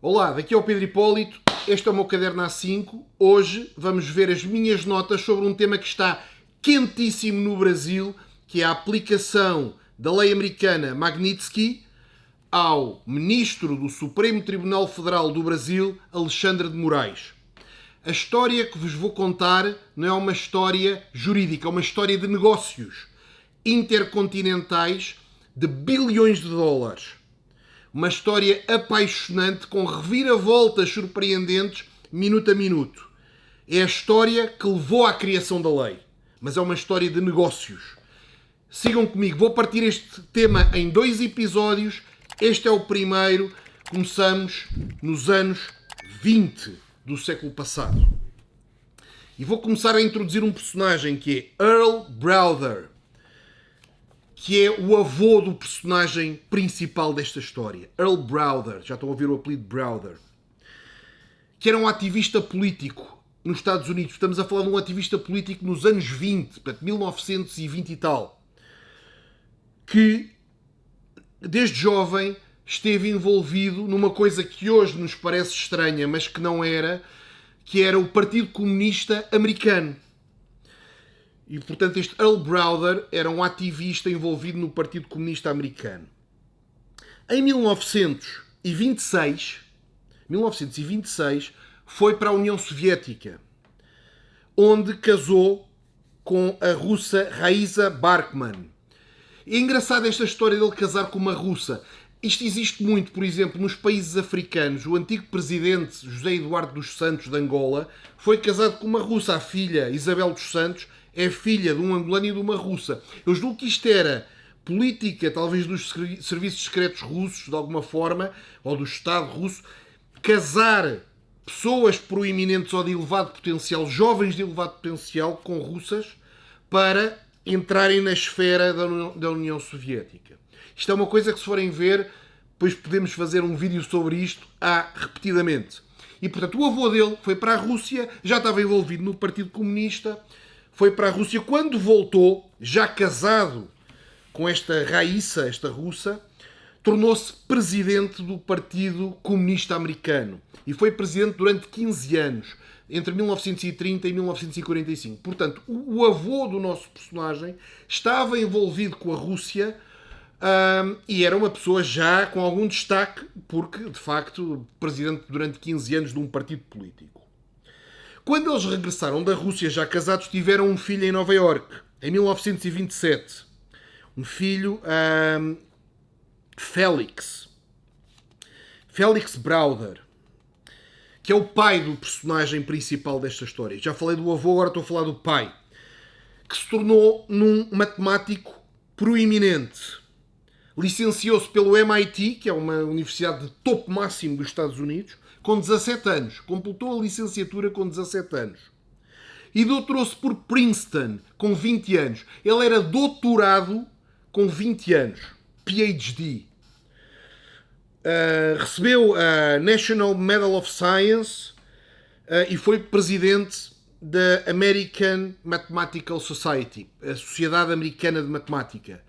Olá, daqui é o Pedro Hipólito, este é o meu caderno A5. Hoje vamos ver as minhas notas sobre um tema que está quentíssimo no Brasil, que é a aplicação da lei americana Magnitsky ao ministro do Supremo Tribunal Federal do Brasil, Alexandre de Moraes. A história que vos vou contar não é uma história jurídica, é uma história de negócios intercontinentais de bilhões de dólares. Uma história apaixonante com reviravoltas surpreendentes minuto a minuto. É a história que levou à criação da lei, mas é uma história de negócios. Sigam comigo, vou partir este tema em 2 episódios. Este é o primeiro. Começamos nos anos 20 do século passado. E vou começar a introduzir um personagem que é Earl Browder, que é o avô do personagem principal desta história. Earl Browder, já estão a ouvir o apelido Browder, que era um ativista político nos Estados Unidos. Estamos a falar de um ativista político nos anos 20, portanto, 1920 e tal, que desde jovem esteve envolvido numa coisa que hoje nos parece estranha, mas que não era, que era o Partido Comunista Americano. E, portanto, este Earl Browder era um ativista envolvido no Partido Comunista Americano. Em 1926, foi para a União Soviética, onde casou com a russa Raisa Barkman. É engraçada esta história dele casar com uma russa. Isto existe muito, por exemplo, nos países africanos. O antigo presidente José Eduardo dos Santos, de Angola, foi casado com uma russa. A filha Isabel dos Santos é filha de um angolano e de uma russa. Eu julgo que isto era política, talvez, dos serviços secretos russos, de alguma forma, ou do Estado russo, casar pessoas proeminentes ou de elevado potencial, jovens de elevado potencial, com russas, para entrarem na esfera da União Soviética. Isto é uma coisa que, se forem ver, depois podemos fazer um vídeo sobre isto repetidamente. E, portanto, o avô dele foi para a Rússia, já estava envolvido no Partido Comunista, foi para a Rússia. Quando voltou, já casado com esta Raíssa, esta russa, tornou-se presidente do Partido Comunista Americano. E foi presidente durante 15 anos, entre 1930 e 1945. Portanto, o avô do nosso personagem estava envolvido com a Rússia e era uma pessoa já com algum destaque, porque, de facto, presidente durante 15 anos de um partido político. Quando eles regressaram da Rússia, já casados, tiveram um filho em Nova Iorque, em 1927. Um filho, Félix Browder, que é o pai do personagem principal desta história. Já falei do avô, agora estou a falar do pai, que se tornou num matemático proeminente. Licenciou-se pelo MIT, que é uma universidade de topo máximo dos Estados Unidos, com 17 anos. Completou a licenciatura com 17 anos. E doutorou-se por Princeton, com 20 anos. Ele era doutorado com 20 anos. PhD. Recebeu a National Medal of Science e foi presidente da American Mathematical Society, a Sociedade Americana de Matemática.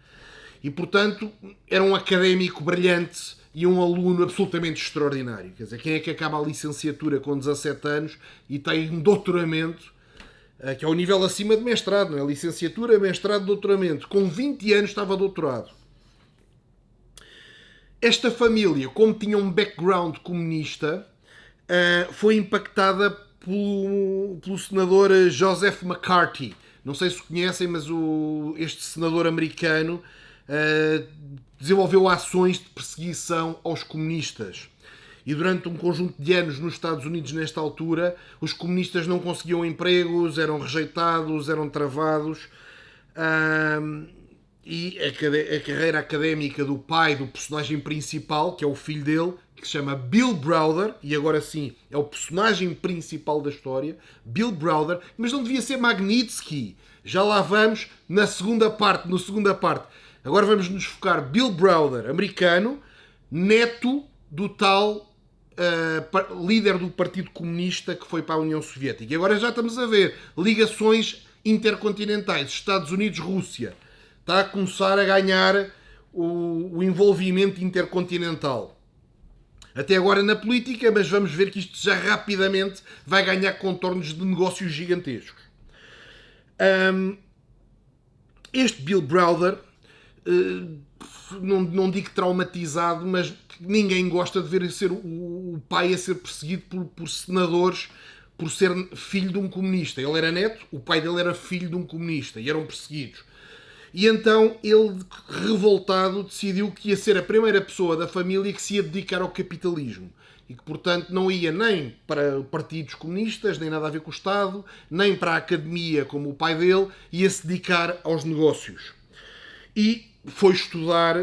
E, portanto, era um académico brilhante e um aluno absolutamente extraordinário. Quer dizer, quem é que acaba a licenciatura com 17 anos e tem um doutoramento, que é o nível acima de mestrado, não é? Licenciatura, mestrado, doutoramento. Com 20 anos estava doutorado. Esta família, como tinha um background comunista, foi impactada pelo senador Joseph McCarthy. Não sei se conhecem, mas este senador americano desenvolveu ações de perseguição aos comunistas. E durante um conjunto de anos nos Estados Unidos, nesta altura, os comunistas não conseguiam empregos, eram rejeitados, eram travados. E a carreira académica do pai do personagem principal, que é o filho dele, que se chama Bill Browder, e agora sim é o personagem principal da história, Bill Browder, mas não devia ser Magnitsky. Já lá vamos na segunda parte. Agora vamos nos focar Bill Browder, americano, neto do tal líder do Partido Comunista que foi para a União Soviética. E agora já estamos a ver ligações intercontinentais, Estados Unidos-Rússia. Está a começar a ganhar o envolvimento intercontinental. até agora na política, mas vamos ver que isto já rapidamente vai ganhar contornos de negócios gigantescos. Este Bill Browder, não digo traumatizado, mas ninguém gosta de ver ser o pai a ser perseguido por senadores por ser filho de um comunista. Ele era neto, o pai dele era filho de um comunista e eram perseguidos. E então ele, revoltado, decidiu que ia ser a primeira pessoa da família que se ia dedicar ao capitalismo. E que, portanto, não ia nem para partidos comunistas, nem nada a ver com o Estado, nem para a academia, como o pai dele, ia se dedicar aos negócios. E foi estudar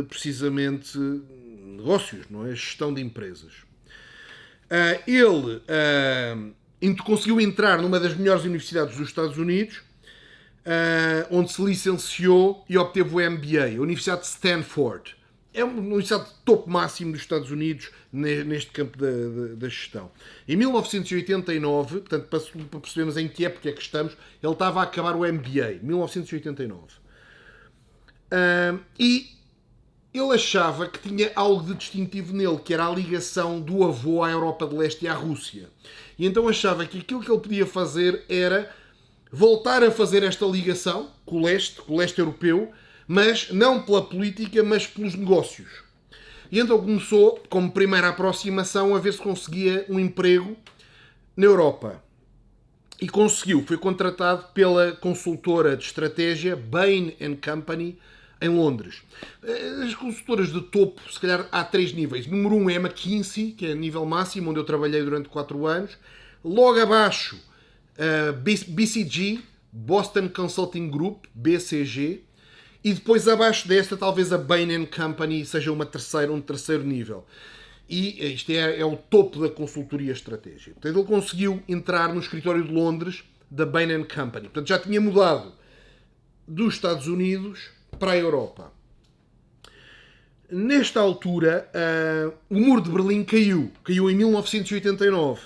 precisamente negócios, não é? Gestão de empresas. Ele conseguiu entrar numa das melhores universidades dos Estados Unidos, onde se licenciou e obteve o MBA, a Universidade de Stanford. É uma universidade de topo máximo dos Estados Unidos neste campo da gestão. Em 1989, portanto, para percebermos em que época é que estamos, ele estava a acabar o MBA, 1989. E ele achava que tinha algo de distintivo nele, que era a ligação do avô à Europa de Leste e à Rússia. E então achava que aquilo que ele podia fazer era voltar a fazer esta ligação com o leste europeu, mas não pela política, mas pelos negócios. E então começou, como primeira aproximação, a ver se conseguia um emprego na Europa. E conseguiu. Foi contratado pela consultora de estratégia Bain & Company, em Londres. As consultoras de topo, se calhar há 3 níveis. Número 1 é a McKinsey, que é nível máximo, onde eu trabalhei durante 4 anos. Logo abaixo, BCG, Boston Consulting Group, BCG. E depois abaixo desta, talvez a Bain & Company seja um terceiro nível. E isto é o topo da consultoria estratégica. Portanto, ele conseguiu entrar no escritório de Londres da Bain & Company. Portanto, já tinha mudado dos Estados Unidos para a Europa. Nesta altura, o Muro de Berlim caiu. Caiu em 1989,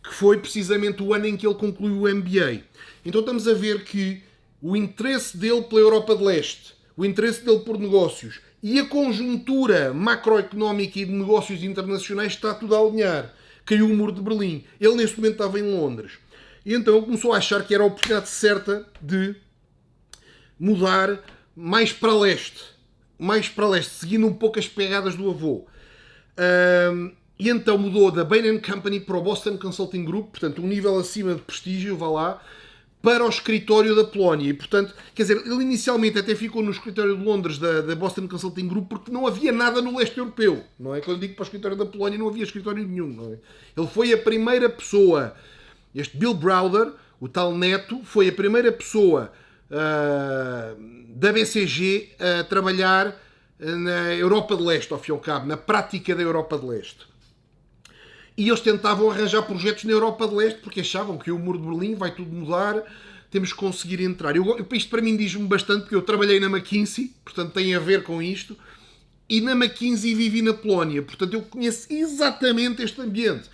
que foi precisamente o ano em que ele concluiu o MBA. Então estamos a ver que o interesse dele pela Europa de Leste, o interesse dele por negócios e a conjuntura macroeconómica e de negócios internacionais está tudo a alinhar. Caiu o Muro de Berlim. Ele neste momento estava em Londres. E então ele começou a achar que era a oportunidade certa de mudar mais para leste, seguindo um pouco as pegadas do avô. E então mudou da Bain & Company para o Boston Consulting Group, portanto um nível acima de prestígio, vá lá, para o escritório da Polónia. E, portanto, quer dizer, ele inicialmente até ficou no escritório de Londres da Boston Consulting Group porque não havia nada no leste europeu, não é? Quando eu digo para o escritório da Polónia não havia escritório nenhum, não é? Ele foi a primeira pessoa, este Bill Browder, o tal neto, foi a primeira pessoa da BCG a trabalhar na Europa de Leste, ao fim e ao cabo, na prática da Europa de Leste. E eles tentavam arranjar projetos na Europa de Leste porque achavam que o Muro de Berlim vai tudo mudar, temos que conseguir entrar. Isto para mim diz-me bastante porque eu trabalhei na McKinsey, portanto tem a ver com isto, e na McKinsey vivi na Polónia, portanto eu conheço exatamente este ambiente.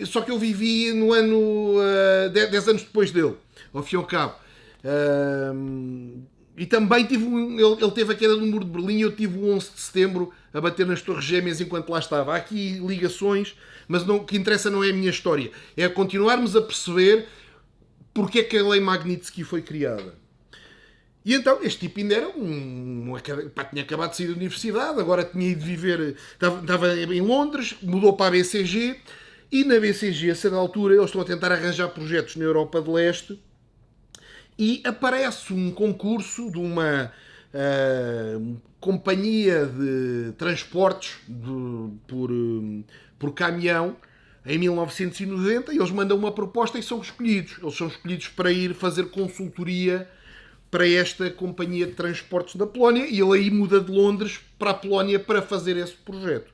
Só que eu vivi no ano 10 anos depois dele, ao fim e ao cabo. E também ele teve a queda do Muro de Berlim e eu tive o 11 de setembro a bater nas Torres Gêmeas enquanto lá estava. Há aqui ligações, mas o que interessa não é a minha história. É continuarmos a perceber porque é que a Lei Magnitsky foi criada. E então, este tipo ainda era tinha acabado de sair da universidade, agora tinha ido viver, estava em Londres, mudou para a BCG, e na BCG, a certa altura, eles estão a tentar arranjar projetos na Europa de Leste, e aparece um concurso de uma companhia de transportes por caminhão em 1990 e eles mandam uma proposta e são escolhidos. Eles são escolhidos para ir fazer consultoria para esta companhia de transportes da Polónia e ele aí muda de Londres para a Polónia para fazer esse projeto.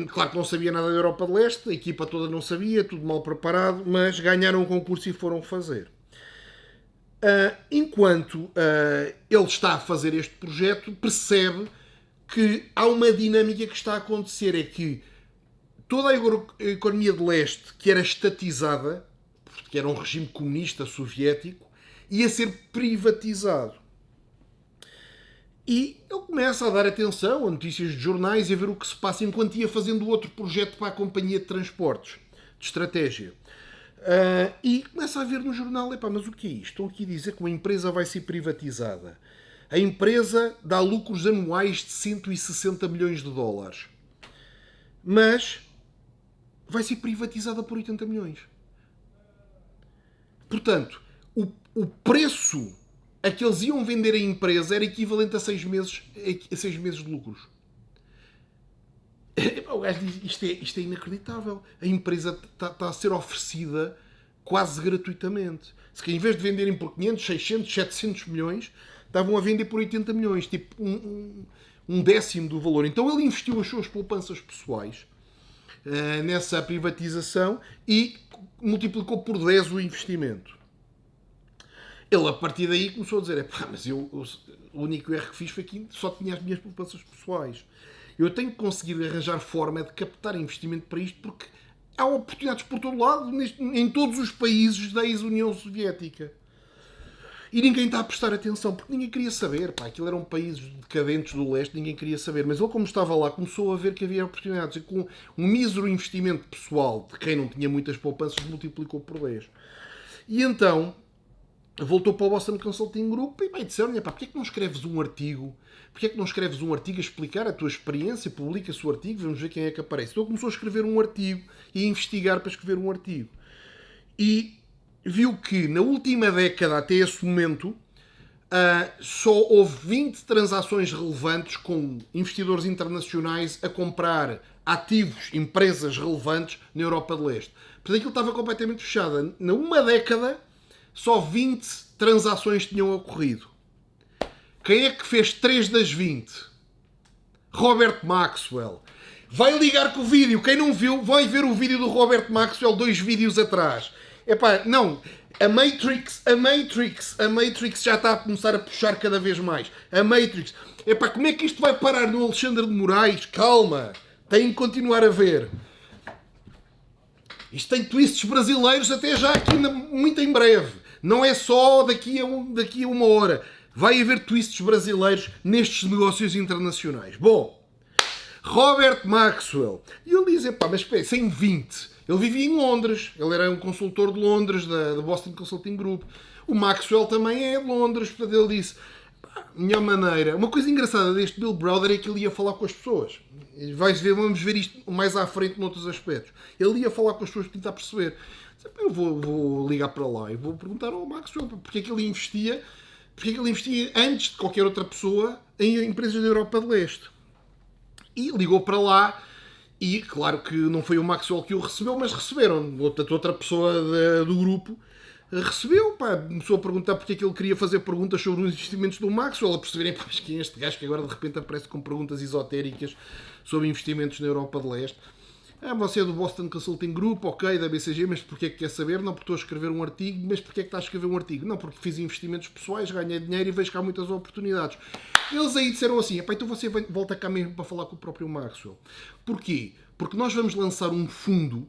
Claro que não sabia nada da Europa de Leste, a equipa toda não sabia, tudo mal preparado, mas ganharam o concurso e foram fazer. Enquanto ele está a fazer este projeto, percebe que há uma dinâmica que está a acontecer, é que toda a economia de leste, que era estatizada, porque era um regime comunista soviético, ia ser privatizado. E ele começa a dar atenção a notícias de jornais e a ver o que se passa enquanto ia fazendo outro projeto para a companhia de transportes, de estratégia. E começa a ver no jornal, epá, mas o que é isto? Estão aqui a dizer que uma empresa vai ser privatizada. A empresa dá lucros anuais de 160 milhões de dólares. Mas vai ser privatizada por 80 milhões. Portanto, o preço a que eles iam vender a empresa era equivalente a 6 meses de lucros. O gajo diz, isto é inacreditável. A empresa está a ser oferecida quase gratuitamente. Se que em vez de venderem por 500, 600, 700 milhões, estavam a vender por 80 milhões. Tipo, um décimo do valor. Então ele investiu as suas poupanças pessoais nessa privatização e multiplicou por 10 o investimento. Ele, a partir daí, começou a dizer, mas o único erro que fiz foi que só tinha as minhas poupanças pessoais. Eu tenho que conseguir arranjar forma de captar investimento para isto, porque há oportunidades por todo lado, em todos os países da ex-União Soviética. E ninguém está a prestar atenção, porque ninguém queria saber. Aquilo eram países decadentes do leste, ninguém queria saber. Mas ele, como estava lá, começou a ver que havia oportunidades. E com um mísero investimento pessoal, de quem não tinha muitas poupanças, multiplicou por 10. E então voltou para o Boston Consulting Group e disseram-lhe, porquê é que não escreves um artigo? Porquê é que não escreves um artigo a explicar a tua experiência? Publica-se o artigo, vamos ver quem é que aparece. Então começou a escrever um artigo e a investigar para escrever um artigo. E viu que na última década, até esse momento, só houve 20 transações relevantes com investidores internacionais a comprar ativos, empresas relevantes na Europa de Leste. Portanto, aquilo estava completamente fechado. Numa década, só 20 transações tinham ocorrido. Quem é que fez 3 das 20? Robert Maxwell. Vai ligar com o vídeo. Quem não viu, vai ver o vídeo do Robert Maxwell 2 vídeos atrás. Não. A Matrix já está a começar a puxar cada vez mais. A Matrix. Como é que isto vai parar no Alexandre de Moraes? Calma. Tem que continuar a ver. Isto tem twists brasileiros até já aqui muito em breve. Não é só daqui a uma hora. Vai haver twists brasileiros nestes negócios internacionais. Bom, Robert Maxwell. E ele diz, mas espera, 120. Ele vivia em Londres. Ele era um consultor de Londres, da Boston Consulting Group. O Maxwell também é de Londres. Portanto, ele disse, melhor maneira. Uma coisa engraçada deste Bill Browder é que ele ia falar com as pessoas. Vamos ver isto mais à frente noutros aspectos. Ele ia falar com as pessoas para tentar perceber. Eu vou ligar para lá e vou perguntar ao Maxwell porque é que ele investia antes de qualquer outra pessoa em empresas da Europa de Leste. E ligou para lá e, claro que não foi o Maxwell que o recebeu, mas receberam. Outra pessoa do grupo recebeu, começou a perguntar porque é que ele queria fazer perguntas sobre os investimentos do Maxwell, a perceberem quem é este gajo que agora de repente aparece com perguntas esotéricas sobre investimentos na Europa de Leste. Você é do Boston Consulting Group, ok, da BCG, mas porquê é que quer saber? Não, porque estou a escrever um artigo, mas porquê é que está a escrever um artigo? Não, porque fiz investimentos pessoais, ganhei dinheiro e vejo que há muitas oportunidades. Eles aí disseram assim, então você volta cá mesmo para falar com o próprio Maxwell. Porquê? Porque nós vamos lançar um fundo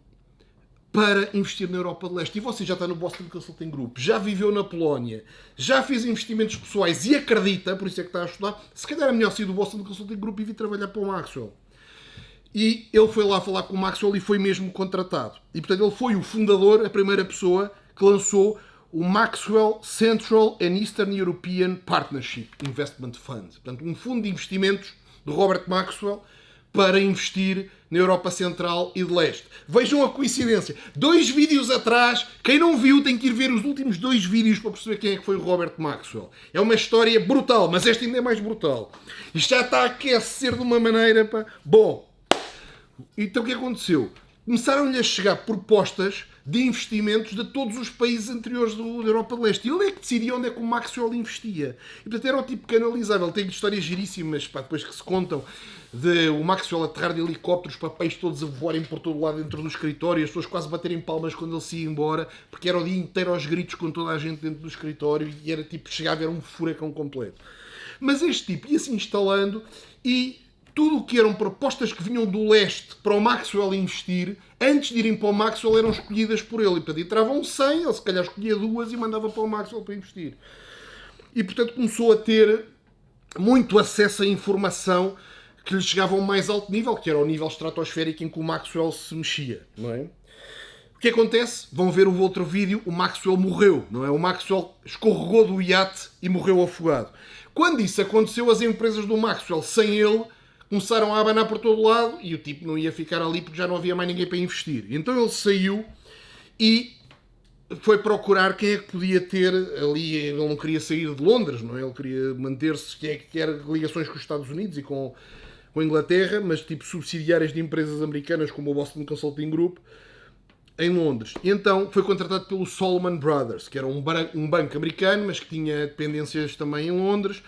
para investir na Europa de Leste. E você já está no Boston Consulting Group, já viveu na Polónia, já fez investimentos pessoais e acredita, por isso é que está a estudar, se calhar é melhor sair do Boston Consulting Group e vir trabalhar para o Maxwell. E ele foi lá falar com o Maxwell e foi mesmo contratado. E, portanto, ele foi o fundador, a primeira pessoa que lançou o Maxwell Central and Eastern European Partnership Investment Fund. Portanto, um fundo de investimentos do Robert Maxwell para investir na Europa Central e de Leste. Vejam a coincidência. 2 vídeos atrás, quem não viu tem que ir ver os últimos 2 vídeos para perceber quem é que foi o Robert Maxwell. É uma história brutal, mas esta ainda é mais brutal. Isto já está a aquecer de uma maneira... Bom... Então o que aconteceu? Começaram-lhe a chegar propostas de investimentos de todos os países anteriores da Europa de Leste. E ele é que decidia onde é que o Maxwell investia. E portanto era o tipo canalizável. Tem histórias giríssimas, depois que se contam, de o Maxwell aterrar de helicópteros, papéis todos a voarem por todo lado dentro do escritório, as pessoas quase baterem palmas quando ele se ia embora, porque era o dia inteiro aos gritos com toda a gente dentro do escritório e era tipo, chegava a ver um furacão completo. Mas este tipo ia-se instalando e tudo o que eram propostas que vinham do leste para o Maxwell investir, antes de irem para o Maxwell, eram escolhidas por ele. E, portanto, entravam 100, ele se calhar escolhia 2 e mandava para o Maxwell para investir. E, portanto, começou a ter muito acesso à informação que lhe chegava a um mais alto nível, que era o nível estratosférico em que o Maxwell se mexia, não é? O que acontece? Vão ver o outro vídeo, o Maxwell morreu, não é? O Maxwell escorregou do iate e morreu afogado. Quando isso aconteceu, as empresas do Maxwell, sem ele, começaram a abanar por todo lado e o tipo não ia ficar ali porque já não havia mais ninguém para investir. Então ele saiu e foi procurar quem é que podia ter ali. Ele não queria sair de Londres, não é? Ele queria manter-se, quem é que quer ligações com os Estados Unidos e com a Inglaterra, mas tipo subsidiárias de empresas americanas como o Boston Consulting Group, em Londres. E então foi contratado pelo Salomon Brothers, que era um banco americano, mas que tinha dependências também em Londres,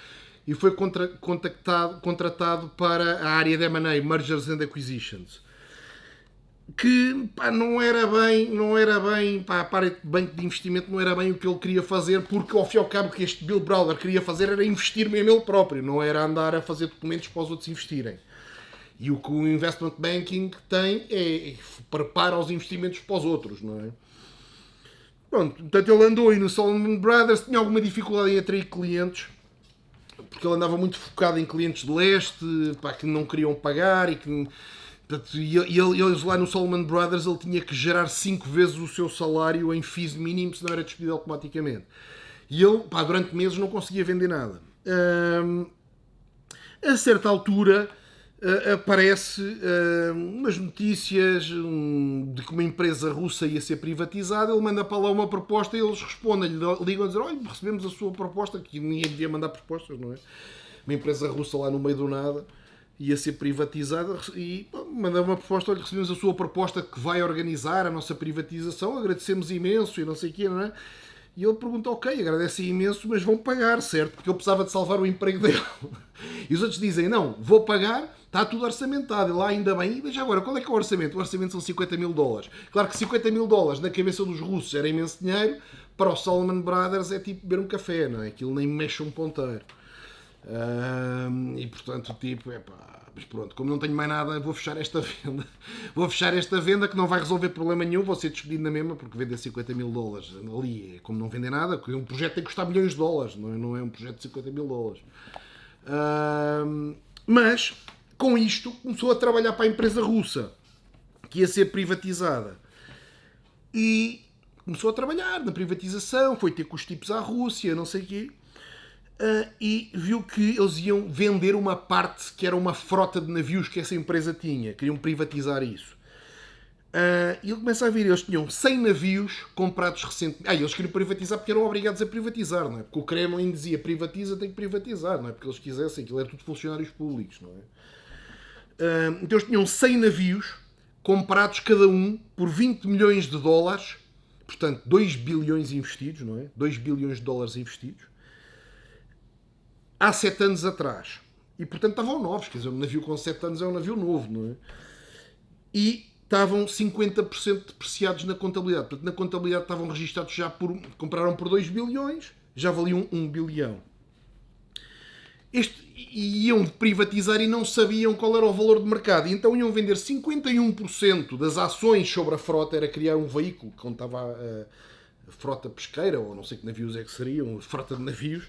e foi contratado para a área de M&A, Mergers and Acquisitions, que pá, não era bem, pá, a parte de banco de investimento não era bem o que ele queria fazer, porque ao fim e ao cabo o que este Bill Browder queria fazer era investir mesmo ele próprio, não era andar a fazer documentos para os outros investirem. E o que o investment banking tem é prepara os investimentos para os outros, não é? Pronto, portanto ele andou aí no Salomon Brothers, tinha alguma dificuldade em atrair clientes, porque ele andava muito focado em clientes de leste, pá, que não queriam pagar e que... Portanto, eles lá no Salomon Brothers ele tinha que gerar 5 vezes o seu salário em fees mínimo, senão era despedido automaticamente. E ele, pá, durante meses não conseguia vender nada. A certa altura aparece umas notícias de que uma empresa russa ia ser privatizada, ele manda para lá uma proposta e eles respondem, ligam a dizer, olha, recebemos a sua proposta, que ninguém devia mandar propostas, não é? Uma empresa russa lá no meio do nada ia ser privatizada e mandava uma proposta, olha, recebemos a sua proposta que vai organizar a nossa privatização, agradecemos imenso e não sei o quê, não é? E ele pergunta, ok, agradece imenso, mas vão pagar, certo? Porque eu precisava de salvar o emprego dele. E os outros dizem, não, vou pagar, está tudo orçamentado. E lá ainda bem, mas agora, qual é que é o orçamento? O orçamento são 50 mil dólares. Claro que 50 mil dólares na cabeça dos russos era imenso dinheiro, para o Salomon Brothers é tipo beber um café, não é? Aquilo nem mexe um ponteiro. E portanto, tipo, mas pronto, como não tenho mais nada, vou fechar esta venda. Vou fechar esta venda que não vai resolver problema nenhum, vou ser despedido na mesma, porque vender 50 mil dólares ali é como não vender nada, porque um projeto tem que custar milhões de dólares, não é um projeto de 50 mil dólares. Mas, com isto, começou a trabalhar para a empresa russa, que ia ser privatizada. E começou a trabalhar na privatização, foi ter com os tipos à Rússia, não sei o quê. E viu que eles iam vender uma parte que era uma frota de navios que essa empresa tinha. Queriam privatizar isso. E ele começa a ver, eles tinham 100 navios comprados recentemente. Eles queriam privatizar porque eram obrigados a privatizar, não é? Porque o Kremlin dizia, privatiza, tem que privatizar, não é? Porque eles quisessem, aquilo era tudo funcionários públicos, não é? Então eles tinham 100 navios comprados cada um por 20 milhões de dólares, portanto 2 bilhões investidos, não é? 2 bilhões de dólares investidos, há 7 anos atrás. E, portanto, estavam novos. Quer dizer, um navio com 7 anos é um navio novo, não é? E estavam 50% depreciados na contabilidade. Portanto, na contabilidade estavam registados já por... Compraram por 2 bilhões, já valiam 1 bilhão. Iam privatizar e não sabiam qual era o valor de mercado. E então iam vender 51% das ações sobre a frota, era criar um veículo que contava a frota pesqueira, ou não sei que navios é que seriam, frota de navios,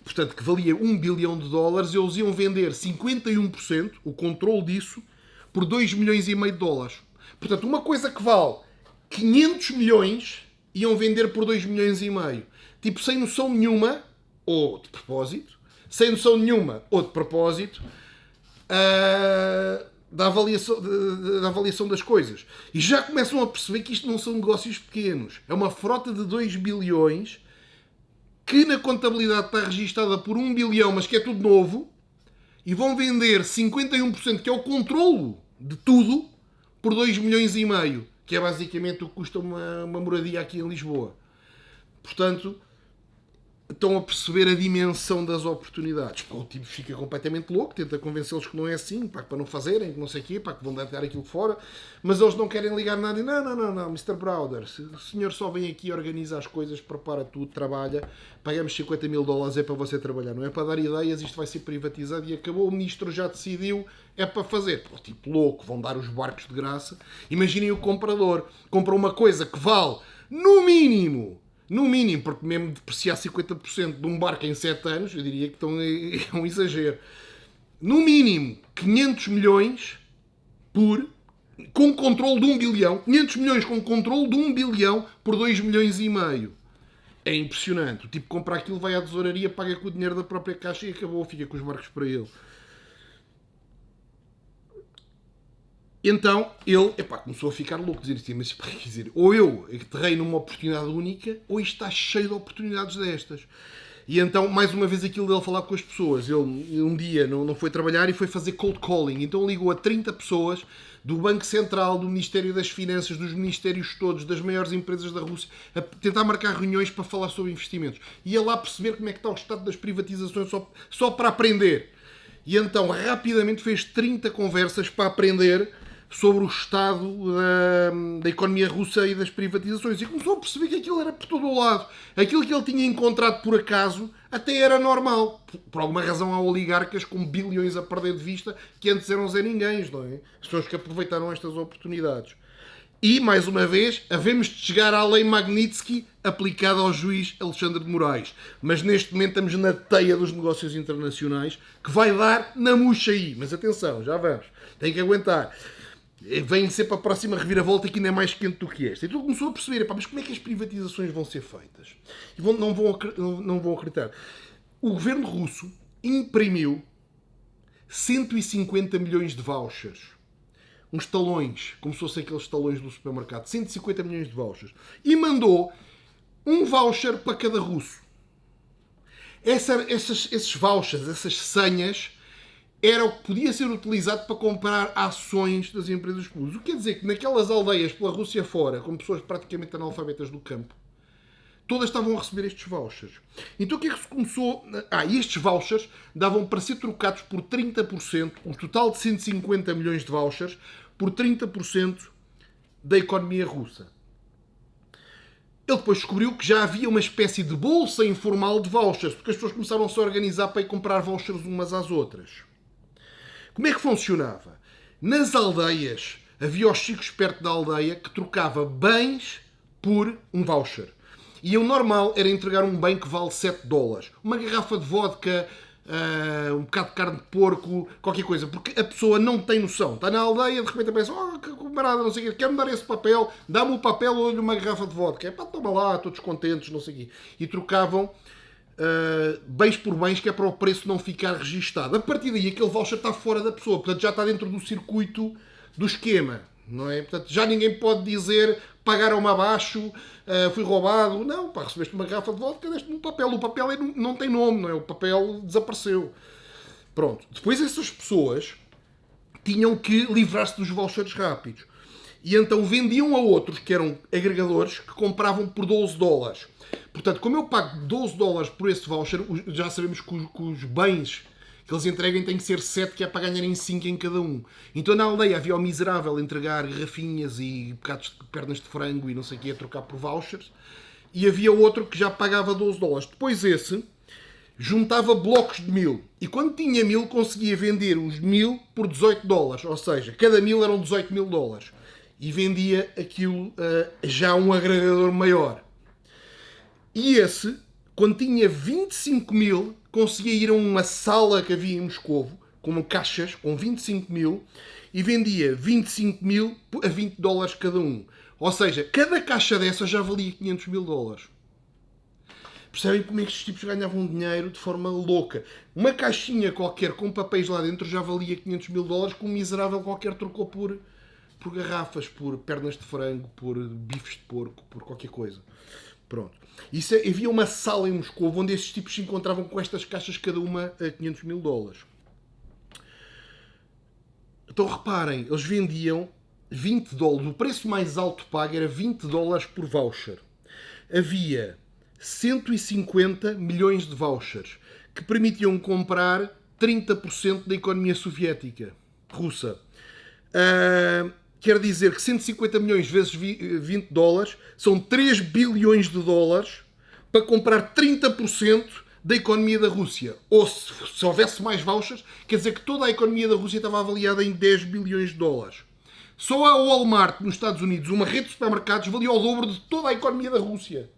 portanto, que valia 1 bilhão de dólares, eles iam vender 51%, o controle disso, por 2 milhões e meio de dólares. Portanto, uma coisa que vale 500 milhões, iam vender por 2 milhões e meio. Tipo, sem noção nenhuma, ou de propósito, sem noção nenhuma, ou de propósito, da avaliação das coisas. E já começam a perceber que isto não são negócios pequenos. É uma frota de 2 bilhões que na contabilidade está registada por 1 bilhão, mas que é tudo novo, e vão vender 51%, que é o controlo de tudo, por 2 milhões e meio, que é basicamente o que custa uma moradia aqui em Lisboa. Portanto, estão a perceber a dimensão das oportunidades. O tipo fica completamente louco, tenta convencê-los que não é assim, para não fazerem, que não sei o quê, que vão deitar aquilo fora, mas eles não querem ligar nada e não, Mr. Browder, o senhor só vem aqui, organiza as coisas, prepara tudo, trabalha, pagamos 50 mil dólares, é para você trabalhar, não é para dar ideias, isto vai ser privatizado e acabou, o ministro já decidiu, é para fazer. Pô, tipo louco, vão dar os barcos de graça. Imaginem o comprador, compra uma coisa que vale, no mínimo, No mínimo, porque mesmo depreciar 50% de um barco em 7 anos, eu diria que é um exagero. No mínimo, 500 milhões com controle de 1 bilhão. 500 milhões com controle de 1 bilhão por 2 milhões e meio. É impressionante. O tipo compra aquilo, vai à tesouraria, paga com o dinheiro da própria caixa e acabou, fica com os barcos para ele. Então ele começou a ficar louco, dizer assim, mas quer dizer, ou eu aterrei numa oportunidade única, ou isto está cheio de oportunidades destas. E então, mais uma vez, aquilo dele falar com as pessoas. Ele um dia não foi trabalhar e foi fazer cold calling. Então ligou a 30 pessoas do Banco Central, do Ministério das Finanças, dos ministérios todos, das maiores empresas da Rússia, a tentar marcar reuniões para falar sobre investimentos. Ia lá perceber como é que está o estado das privatizações só para aprender. E então, rapidamente, fez 30 conversas para aprender sobre o estado da economia russa e das privatizações. E começou a perceber que aquilo era por todo o lado. Aquilo que ele tinha encontrado por acaso até era normal. Por alguma razão há oligarcas com bilhões a perder de vista que antes eram Zé Ninguéns, não é? As pessoas que aproveitaram estas oportunidades. E, mais uma vez, havemos de chegar à lei Magnitsky aplicada ao juiz Alexandre de Moraes. Mas neste momento estamos na teia dos negócios internacionais que vai dar na murcha aí. Mas atenção, já vamos. Tem que aguentar. Vem sempre a próxima reviravolta que ainda é mais quente do que esta. Então começou a perceber, mas como é que as privatizações vão ser feitas? E não vão acreditar. O governo russo imprimiu 150 milhões de vouchers. Uns talões, como se fossem aqueles talões do supermercado. 150 milhões de vouchers. E mandou um voucher para cada russo. Esses vouchers, essas senhas, era o que podia ser utilizado para comprar ações das empresas públicas. O que quer dizer que naquelas aldeias pela Rússia fora, com pessoas praticamente analfabetas do campo, todas estavam a receber estes vouchers. Então o que é que se começou... E estes vouchers davam para ser trocados por 30%, um total de 150 milhões de vouchers, por 30% da economia russa. Ele depois descobriu que já havia uma espécie de bolsa informal de vouchers, porque as pessoas começaram a se organizar para ir comprar vouchers umas às outras. Como é que funcionava? Nas aldeias, havia os chicos perto da aldeia que trocava bens por um voucher. E o normal era entregar um bem que vale $7. Uma garrafa de vodka, um bocado de carne de porco, qualquer coisa. Porque a pessoa não tem noção. Está na aldeia, de repente pensa, camarada, não sei o quê, quero-me dar esse papel, dá-me o papel ou uma garrafa de vodka. Toma lá, todos contentes, não sei o quê. E trocavam bens por bens, que é para o preço não ficar registado. A partir daí aquele voucher está fora da pessoa, portanto já está dentro do circuito do esquema, não é? Portanto já ninguém pode dizer pagaram-me abaixo, fui roubado. Não, recebeste uma garrafa de vodka, deste-me um papel. O papel não tem nome, não é? O papel desapareceu. Pronto. Depois essas pessoas tinham que livrar-se dos vouchers rápidos. E então vendiam a outros, que eram agregadores, que compravam por $12. Portanto, como eu pago $12 por esse voucher, já sabemos que os bens que eles entreguem têm que ser 7, que é para ganharem 5 em cada um. Então na aldeia havia o miserável entregar garrafinhas e bocados de pernas de frango e não sei o que, a trocar por vouchers. E havia outro que já pagava $12. Depois esse juntava blocos de 1000. E quando tinha 1000 conseguia vender os 1000 por $18. Ou seja, cada 1000 eram $18.000. E vendia aquilo já a um agregador maior. E esse, quando tinha 25.000, conseguia ir a uma sala que havia em Moscovo, com caixas com 25.000, e vendia 25.000 a $20 cada um. Ou seja, cada caixa dessa já valia $500.000. Percebem como é que estes tipos ganhavam dinheiro de forma louca? Uma caixinha qualquer com papéis lá dentro já valia $500.000, que um miserável qualquer trocou por garrafas, por pernas de frango, por bifes de porco, por qualquer coisa. Pronto. Havia uma sala em Moscou onde esses tipos se encontravam com estas caixas, cada uma a $500.000. Então reparem, eles vendiam $20. O preço mais alto pago era $20 por voucher. Havia 150 milhões de vouchers que permitiam comprar 30% da economia soviética russa. Quer dizer que 150 milhões vezes $20 são $3 bilhões para comprar 30% da economia da Rússia. Ou se houvesse mais vouchers, quer dizer que toda a economia da Rússia estava avaliada em $10 bilhões. Só a Walmart nos Estados Unidos, uma rede de supermercados, valia o dobro de toda a economia da Rússia.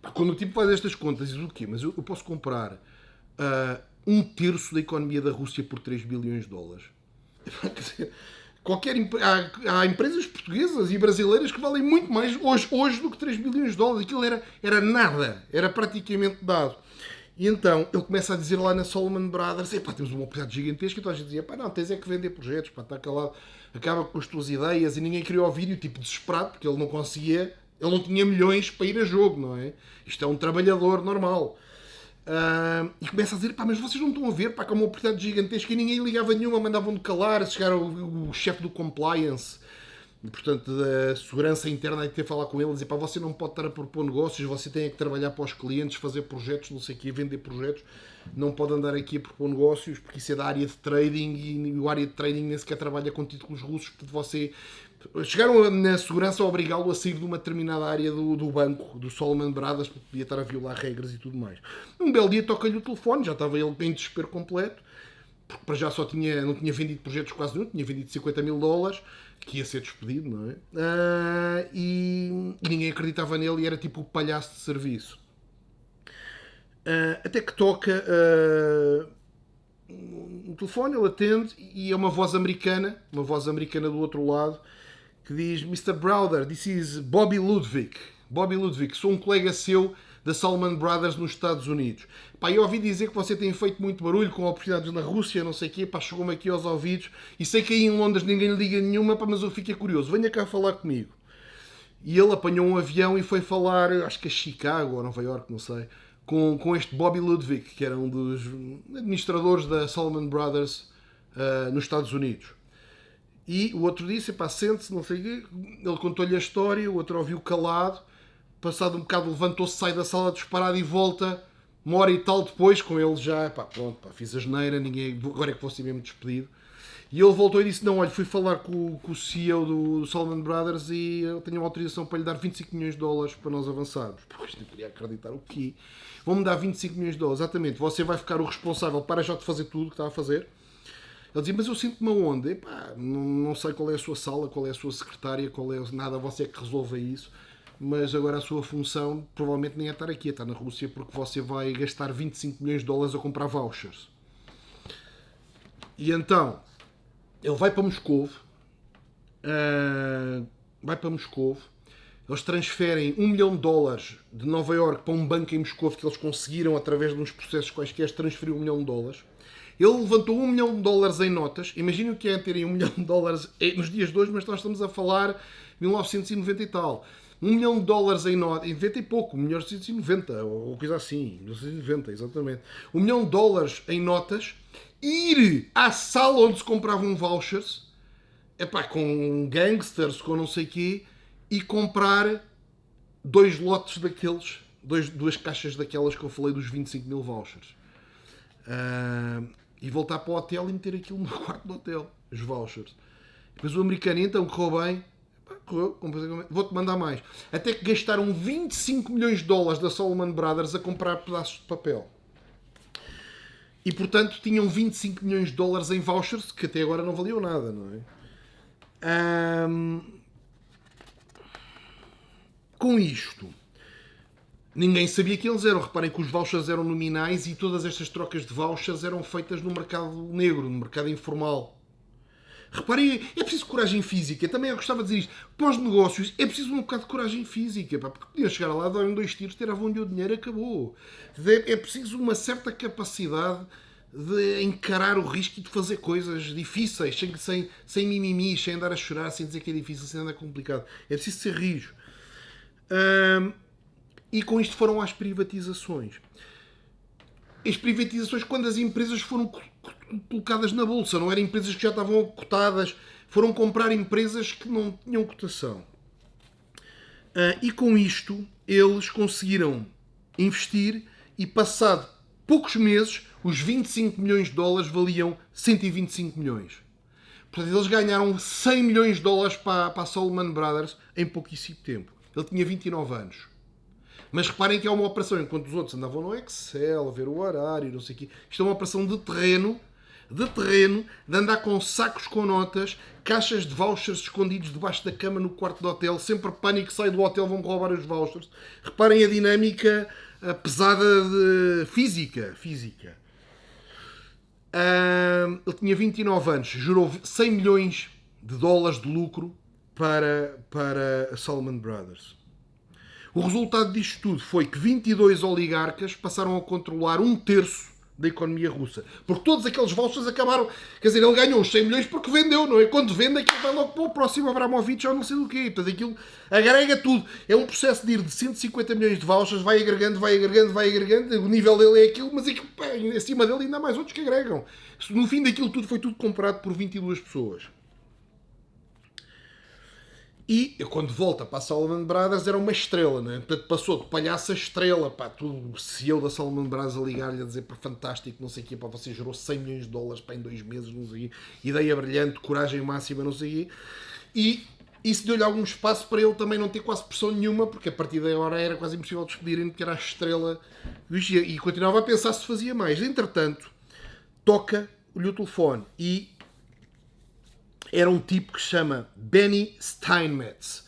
Pá, quando o tipo faz estas contas, diz o quê? Mas eu posso comprar um terço da economia da Rússia por 3 bilhões de dólares. Quer dizer, há empresas portuguesas e brasileiras que valem muito mais hoje do que 3 bilhões de dólares. Aquilo era nada, era praticamente dado. E então ele começa a dizer lá na Salomon Brothers: epá, temos uma oportunidade gigantesca. E então a gente dizia: pá, não, tens é que vender projetos, pá, está calado, acaba com as tuas ideias. E ninguém queria ouvir. E o tipo desesperado, porque ele não conseguia, ele não tinha milhões para ir a jogo, não é? Isto é um trabalhador normal. E começa a dizer: pá, mas vocês não estão a ver, pá, que é uma oportunidade gigantesca. E ninguém ligava nenhuma, mandavam de calar. Chegar o chefe do compliance, portanto, da segurança interna, e ter a falar com ele e dizer: pá, você não pode estar a propor negócios, você tem que trabalhar para os clientes, fazer projetos, não sei o quê, vender projetos, não pode andar aqui a propor negócios, porque isso é da área de trading e o área de trading nem sequer trabalha com títulos russos, portanto você... Chegaram na segurança a obrigá-lo a sair de uma determinada área do banco, do Salomon Brothers, porque podia estar a violar regras e tudo mais. Um belo dia toca-lhe o telefone, já estava ele em desespero completo, porque para já não tinha vendido projetos quase nenhum, tinha vendido 50 mil dólares, que ia ser despedido, não é? E ninguém acreditava nele e era tipo o palhaço de serviço. Até que toca o telefone, ele atende e é uma voz americana do outro lado, que diz: Mr. Browder, this is Bobby Ludwig. Bobby Ludwig, sou um colega seu da Salomon Brothers nos Estados Unidos. Pá, eu ouvi dizer que você tem feito muito barulho com oportunidades na Rússia, não sei o quê, pá, chegou-me aqui aos ouvidos e sei que aí em Londres ninguém lhe liga nenhuma, pá, mas eu fiquei curioso, venha cá falar comigo. E ele apanhou um avião e foi falar, acho que a Chicago ou Nova York, não sei, com este Bobby Ludwig, que era um dos administradores da Salomon Brothers nos Estados Unidos. E o outro disse: pá, sente-se, não sei o quê. Ele contou-lhe a história, o outro ouviu calado. Passado um bocado levantou-se, sai da sala disparado e volta uma hora e tal depois, com ele já: pá, pronto, pá, fiz a geneira, agora é que vou ser mesmo despedido. E ele voltou e disse: não, olha, fui falar com o CEO do Salomon Brothers e eu tenho uma autorização para lhe dar 25 milhões de dólares para nós avançarmos. Pois não queria acreditar o quê? Vão-me dar 25 milhões de dólares, exatamente, você vai ficar o responsável para já de fazer tudo o que está a fazer. Ele dizia: mas eu sinto-me aonde? Epá, não sei qual é a sua sala, qual é a sua secretária, qual é nada, você é que resolva isso. Mas agora a sua função provavelmente nem é estar aqui, é estar na Rússia, porque você vai gastar 25 milhões de dólares a comprar vouchers. E então, ele vai para Moscovo, eles transferem 1 milhão de dólares de Nova Iorque para um banco em Moscovo, que eles conseguiram, através de uns processos quaisquer, transferir 1 milhão de dólares. Ele levantou 1 milhão de dólares em notas. Imaginem o que é terem 1 milhão de dólares nos dias de hoje, mas nós estamos a falar de 1990 e tal. 1 milhão de dólares em notas, em 90 e pouco, 1990, ou coisa assim, 1990, exatamente. 1 milhão de dólares em notas, ir à sala onde se compravam vouchers, epá, com gangsters, com não sei o quê, e comprar 2 lotes daqueles, 2 caixas daquelas que eu falei dos 25 mil vouchers. E voltar para o hotel e meter aquilo no quarto do hotel, os vouchers. Depois o americano: então, correu bem? Correu, vou-te mandar mais. Até que gastaram 25 milhões de dólares da Salomon Brothers a comprar pedaços de papel. E, portanto, tinham 25 milhões de dólares em vouchers, que até agora não valiam nada, não é? Com isto, ninguém sabia que eles eram. Reparem que os vouchers eram nominais e todas estas trocas de vouchers eram feitas no mercado negro, no mercado informal. Reparem, é preciso coragem física. Também eu gostava de dizer isto. Para os negócios é preciso um bocado de coragem física, porque podiam chegar lá, darem 2 tiros, tiravam-lhe o dinheiro, acabou. É preciso uma certa capacidade de encarar o risco e de fazer coisas difíceis, sem mimimis, sem andar a chorar, sem dizer que é difícil, sem andar complicado. É preciso ser rijo. E com isto foram às privatizações. As privatizações, quando as empresas foram colocadas na bolsa, não eram empresas que já estavam cotadas, foram comprar empresas que não tinham cotação. E com isto eles conseguiram investir e, passado poucos meses, os 25 milhões de dólares valiam 125 milhões. Portanto, eles ganharam 100 milhões de dólares para a Salomon Brothers em pouquíssimo tempo. Ele tinha 29 anos. Mas reparem que é uma operação, enquanto os outros andavam no Excel, a ver o horário, não sei o quê. Isto é uma operação de terreno, de terreno, de andar com sacos com notas, caixas de vouchers escondidos debaixo da cama no quarto do hotel, sempre pânico, sai do hotel, vão roubar os vouchers. Reparem a dinâmica pesada física. Ele tinha 29 anos, jurou 100 milhões de dólares de lucro para a Salomon Brothers. O resultado disto tudo foi que 22 oligarcas passaram a controlar 1/3 da economia russa. Porque todos aqueles vouchers acabaram... Quer dizer, ele ganhou os 100 milhões porque vendeu, não é? Quando vende, aquilo vai logo para o próximo Abramovich ou não sei do quê. Portanto, aquilo agrega tudo. É um processo de ir de 150 milhões de vouchers, vai agregando. O nível dele é aquilo, mas aquilo, acima dele ainda há mais outros que agregam. No fim daquilo tudo, foi tudo comprado por 22 pessoas. E quando volta para a Salomon Brothers era uma estrela, não é? Portanto, passou de palhaço a estrela, pá, tudo, o CEO da Salomon Brothers a ligar-lhe a dizer, pá, fantástico, não sei o quê, pá, você gerou 100 milhões de dólares, pá, em 2 meses, não sei o quê, ideia brilhante, coragem máxima, não sei o quê. E isso deu-lhe algum espaço para ele também não ter quase pressão nenhuma, porque a partir da hora era quase impossível despedirem, porque era a estrela, e continuava a pensar se fazia mais. Entretanto, toca-lhe o telefone e... era um tipo que se chama Benny Steinmetz,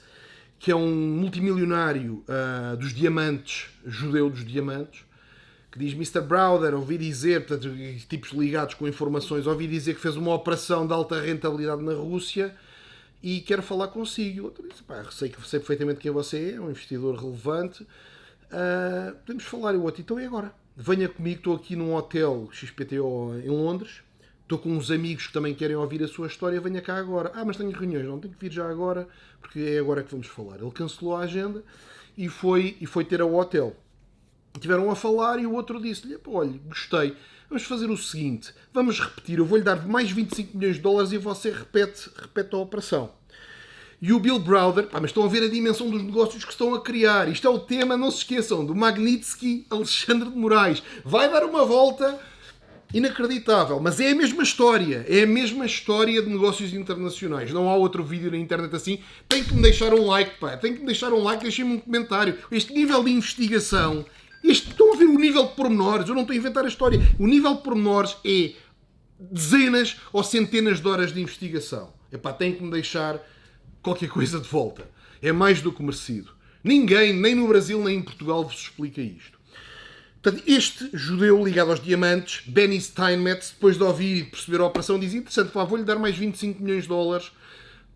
que é um multimilionário dos diamantes, judeu dos diamantes, que diz: Mr. Browder, ouvi dizer, portanto, tipos ligados com informações, ouvi dizer que fez uma operação de alta rentabilidade na Rússia e quero falar consigo. O outro disse: pá, sei perfeitamente quem você é um investidor relevante, podemos falar. E o outro: então é agora. Venha comigo, estou aqui num hotel XPTO em Londres, estou com uns amigos que também querem ouvir a sua história, venha cá agora. Mas tenho reuniões, não tenho que vir já agora, porque é agora que vamos falar. Ele cancelou a agenda e foi ter ao hotel. Tiveram a falar e o outro disse-lhe: olha, gostei, vamos fazer o seguinte, vamos repetir, eu vou-lhe dar mais 25 milhões de dólares e você repete a operação. E o Bill Browder, mas estão a ver a dimensão dos negócios que estão a criar. Isto é o tema, não se esqueçam, do Magnitsky Alexandre de Moraes. Vai dar uma volta... inacreditável, mas é a mesma história. É a mesma história de negócios internacionais. Não há outro vídeo na internet assim. Tem que me deixar um like, pá. Tem que me deixar um like, deixem-me um comentário. Este nível de investigação, estão a ver o nível de pormenores, eu não estou a inventar a história. O nível de pormenores é dezenas ou centenas de horas de investigação. Epá, tem que me deixar qualquer coisa de volta. É mais do que merecido. Ninguém, nem no Brasil nem em Portugal, vos explica isto. Portanto, este judeu ligado aos diamantes, Benny Steinmetz, depois de ouvir e de perceber a operação, diz: interessante, pá, vou-lhe dar mais 25 milhões de dólares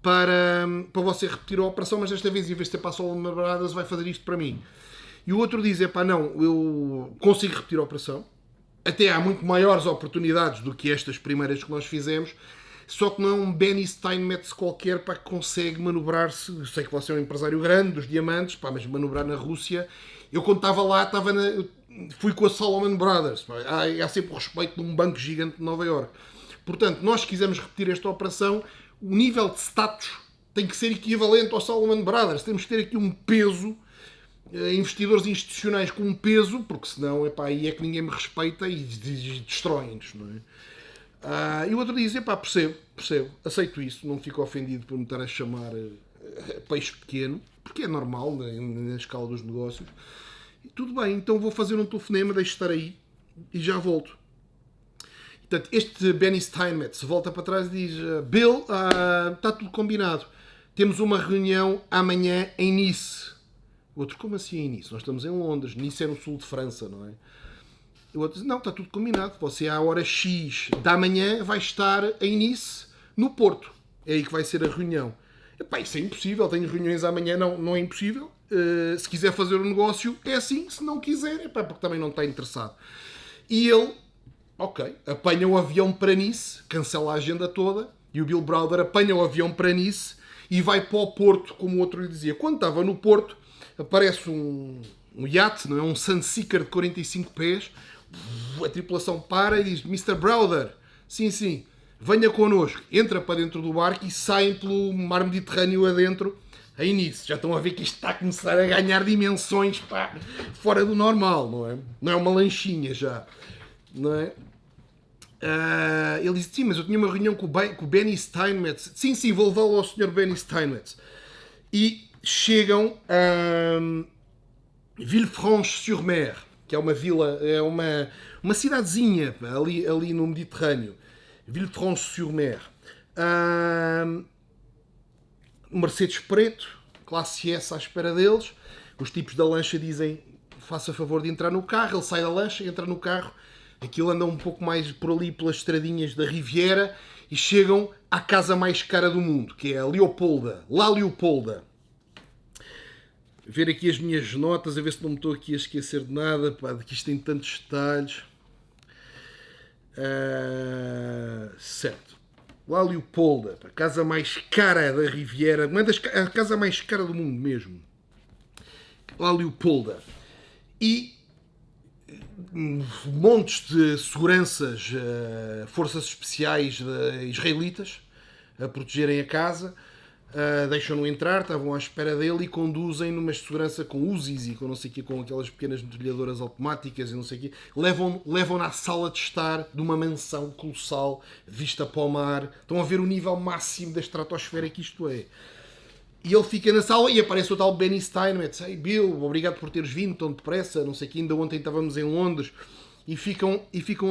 para você repetir a operação, mas desta vez, em vez de ter para a Salomon Brothers, vai fazer isto para mim. E o outro diz: não, eu consigo repetir a operação, até há muito maiores oportunidades do que estas primeiras que nós fizemos, só que não é um Benny Steinmetz qualquer, pá, que consegue manobrar-se. Eu sei que você é um empresário grande dos diamantes, pá, mas manobrar na Rússia... Eu quando estava lá, fui com a Salomon Brothers. Há sempre o respeito de um banco gigante de Nova Iorque. Portanto, nós quisermos repetir esta operação, o nível de status tem que ser equivalente ao Salomon Brothers. Temos que ter aqui um peso, investidores institucionais com um peso, porque senão aí é que ninguém me respeita e destroem-nos, não é? E o outro diz: percebo, aceito isso, não fico ofendido por me estar a chamar peixe pequeno, porque é normal na escala dos negócios. E tudo bem, então vou fazer um telefonema, deixe estar aí e já volto. Portanto, este Benny Steinmetz volta para trás e diz: Bill, está tudo combinado. Temos uma reunião amanhã em Nice. O outro: como assim em Nice? Nós estamos em Londres. Nice é no sul de França, não é? O outro diz: não, está tudo combinado. Você à hora X da manhã vai estar em Nice, no Porto. É aí que vai ser a reunião. Isso é impossível. Tenho reuniões amanhã. Não é impossível. Se quiser fazer o negócio, é assim. Se não quiser, porque também não está interessado. E ele, apanha o avião para Nice, cancela a agenda toda, e o Bill Browder apanha o avião para Nice e vai para o Porto, como o outro lhe dizia. Quando estava no Porto, aparece um iate, não é? Um Sunseeker de 45 pés. A tripulação para e diz: Mr. Browder, sim, venha connosco. Entra para dentro do barco e saem pelo mar Mediterrâneo adentro, em Nice. Já estão a ver que isto está a começar a ganhar dimensões, fora do normal, não é? Não é uma lanchinha já, não é? Ele disse: sim, mas eu tinha uma reunião com o Benny Steinmetz. Sim, vou levá-lo ao Sr. Benny Steinmetz. E chegam a Villefranche-sur-Mer, que é uma vila, é uma cidadezinha ali no Mediterrâneo. Villefranche-sur-Mer. Mercedes preto, classe S à espera deles. Os tipos da lancha dizem: faça favor de entrar no carro. Ele sai da lancha, entra no carro. Aquilo anda um pouco mais por ali pelas estradinhas da Riviera e chegam à casa mais cara do mundo, que é a Leopolda. La Leopolda. Ver aqui as minhas notas, a ver se não me estou aqui a esquecer de nada, pá, que isto tem tantos detalhes. Certo. La Leopolda, a casa mais cara da Riviera, a casa mais cara do mundo mesmo. La Leopolda. E montes de seguranças, forças especiais israelitas a protegerem a casa. Deixam-no entrar, estavam à espera dele e conduzem numa segurança com Uzis e com não sei o quê, com aquelas pequenas metralhadoras automáticas e não sei o quê. Levam-na à sala de estar de uma mansão colossal, vista para o mar. Estão a ver o nível máximo da estratosfera que isto é. E ele fica na sala e aparece o tal Benny Steinmetz. Hey Bill, obrigado por teres vindo tão depressa, não sei o quê, ainda ontem estávamos em Londres. E ficam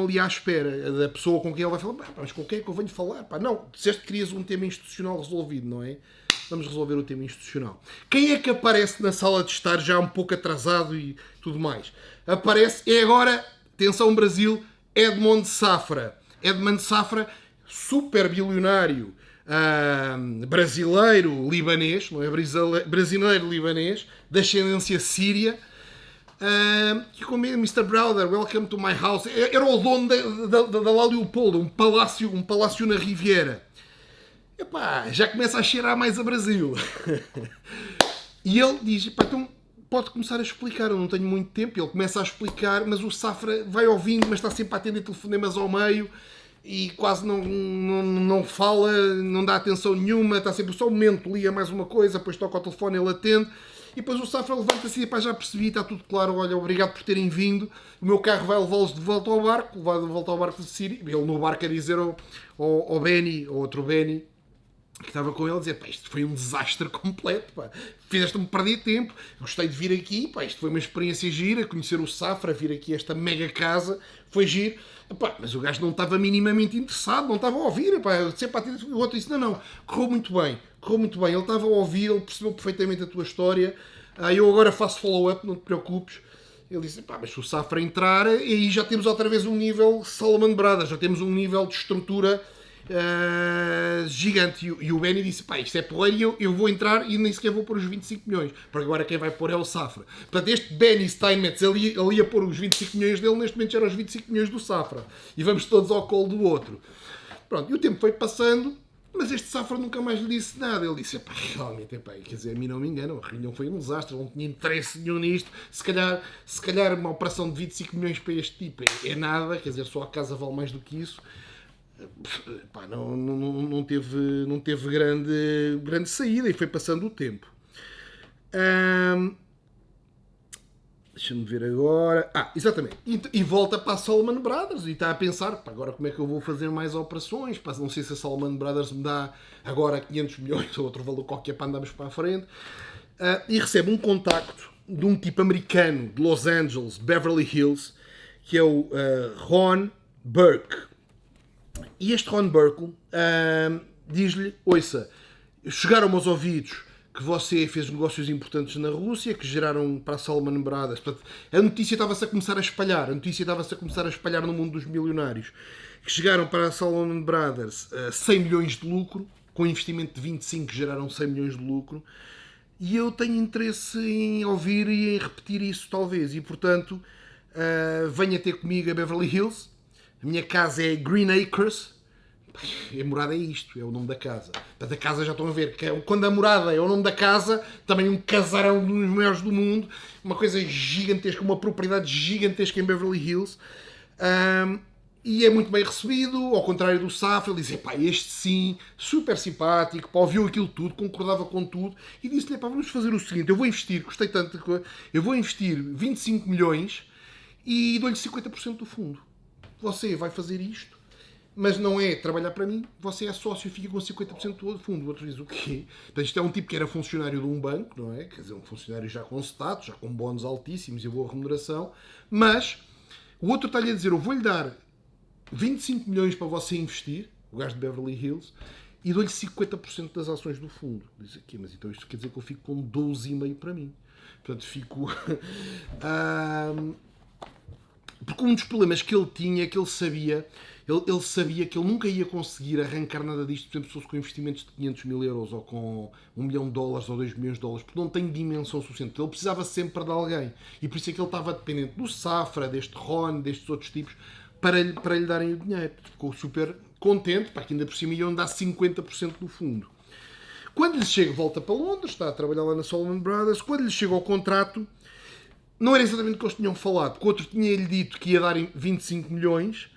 ali à espera da pessoa com quem ele vai falar. Mas com quem é que eu venho falar? Pá, não, disseste que querias um tema institucional resolvido, não é? Vamos resolver o tema institucional. Quem é que aparece na sala de estar já um pouco atrasado e tudo mais? Aparece, é agora, atenção Brasil, Edmond Safra. Edmond Safra, super bilionário, brasileiro-libanês, não é? Brasileiro-libanês, de ascendência síria. Que como Mr. Brother, welcome to my house. Era o dono da La Leopolda, um palácio na Riviera. Epá, já começa a cheirar mais a Brasil. E ele diz: epá, então pode começar a explicar. Eu não tenho muito tempo. Ele começa a explicar, mas o Safra vai ouvindo, mas está sempre a atender telefonemas ao meio e quase não fala, não dá atenção nenhuma. Está sempre só um momento, liga mais uma coisa, depois toca o telefone, ele atende. E depois o Safra levanta-se e já percebi, está tudo claro, olha, obrigado por terem vindo, o meu carro vai levá-los de volta ao barco, de Síria. Ele no barco a dizer ao Benny, ao outro Benny, que estava com ele, a dizer: pá, isto foi um desastre completo, pá. Fizeste-me perder tempo, gostei de vir aqui, pá, isto foi uma experiência gira, conhecer o Safra, vir aqui a esta mega casa, foi giro. Epá, mas o gajo não estava minimamente interessado, não estava a ouvir, epá, o outro disse: não, correu muito bem, ele estava a ouvir, ele percebeu perfeitamente a tua história, eu agora faço follow-up, não te preocupes. Ele disse: pá, mas se o Safra entrar, e aí já temos outra vez um nível Salomon Brothers, já temos um nível de estrutura gigante. E o Benny disse: pá, isto é porreiro, eu vou entrar e nem sequer vou pôr os 25 milhões, porque agora quem vai pôr é o Safra. Portanto, este Benny Steinmetz, ele ia pôr os 25 milhões dele, neste momento já eram os 25 milhões do Safra. E vamos todos ao colo do outro. Pronto, e o tempo foi passando, mas este Safra nunca mais lhe disse nada. Ele disse: pá, realmente, pá, quer dizer, a mim não me engano, a reunião foi um desastre, ele não tinha interesse nenhum nisto. Se calhar uma operação de 25 milhões para este tipo é nada, quer dizer, só a casa vale mais do que isso. Pá, não teve grande saída e foi passando o tempo. Deixa-me ver agora. Exatamente. E volta para a Salomon Brothers e está a pensar: pá, agora como é que eu vou fazer mais operações? Pá, não sei se a Salomon Brothers me dá agora 500 milhões ou outro valor qualquer para andarmos para a frente. E recebe um contacto de um tipo americano de Los Angeles, Beverly Hills, que é o Ron Burke. E este Ron Burke diz-lhe: ouça, chegaram aos ouvidos que você fez negócios importantes na Rússia, que geraram para a Salomon Brothers. Portanto, a notícia estava-se a começar a espalhar. No mundo dos milionários. Que chegaram para a Salomon Brothers 100 milhões de lucro, com investimento de 25 que geraram 100 milhões de lucro. E eu tenho interesse em ouvir e em repetir isso, talvez. E, portanto, venha ter comigo a Beverly Hills. A minha casa é Green Acres. A morada é isto, é o nome da casa. Portanto, a casa já estão a ver. Quando a morada é o nome da casa, também um casarão dos maiores do mundo. Uma coisa gigantesca, uma propriedade gigantesca em Beverly Hills. E é muito bem recebido, ao contrário do Safra. Ele diz: pá, este sim, super simpático, pá, ouviu aquilo tudo, concordava com tudo. E disse-lhe: pá, vamos fazer o seguinte, eu vou investir, gostei tanto, eu vou investir 25 milhões e dou-lhe 50% do fundo. Você vai fazer isto, mas não é trabalhar para mim, você é sócio e fica com 50% do fundo. O outro diz: o quê? Portanto, isto é um tipo que era funcionário de um banco, não é? Quer dizer, um funcionário já com status, já com bónus altíssimos e boa remuneração, mas o outro está-lhe a dizer: eu vou-lhe dar 25 milhões para você investir, o gajo de Beverly Hills, e dou-lhe 50% das ações do fundo. Diz aqui, mas então isto quer dizer que eu fico com 12,5 para mim. Portanto, fico... porque um dos problemas que ele tinha é que ele sabia que ele nunca ia conseguir arrancar nada disto, por exemplo, se fosse com investimentos de 500 mil euros ou com $1 milhão ou 2 milhões de dólares, porque não tem dimensão suficiente. Ele precisava sempre de alguém. E por isso é que ele estava dependente do Safra, deste Ron, destes outros tipos, para lhe darem o dinheiro. Ficou super contente, para que ainda por cima iam dar 50% do fundo. Quando lhe chega, volta para Londres, está a trabalhar lá na Salomon Brothers, quando lhe chega ao contrato, não era exatamente o que eles tinham falado, porque o outro tinha-lhe dito que ia dar 25 milhões,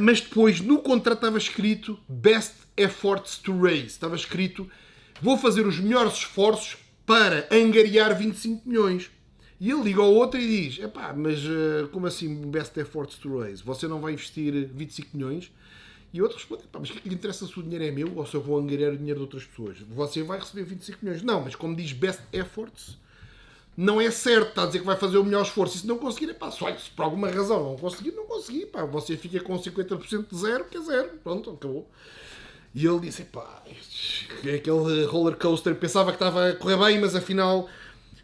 mas depois no contrato estava escrito Best Efforts to Raise. Estava escrito, vou fazer os melhores esforços para angariar 25 milhões. E ele liga ao outro e diz, epá, mas como assim Best Efforts to Raise? Você não vai investir 25 milhões? E o outro responde, epá, mas o que lhe interessa se o dinheiro é meu ou se eu vou angariar o dinheiro de outras pessoas? Você vai receber 25 milhões. Não, mas como diz Best Efforts, não é certo, está a dizer que vai fazer o melhor esforço. E se não conseguir, pá, só se por alguma razão não conseguir, pá, você fica com 50% de zero, que é zero, pronto, acabou. E ele disse, pá, é aquele roller coaster, pensava que estava a correr bem, mas afinal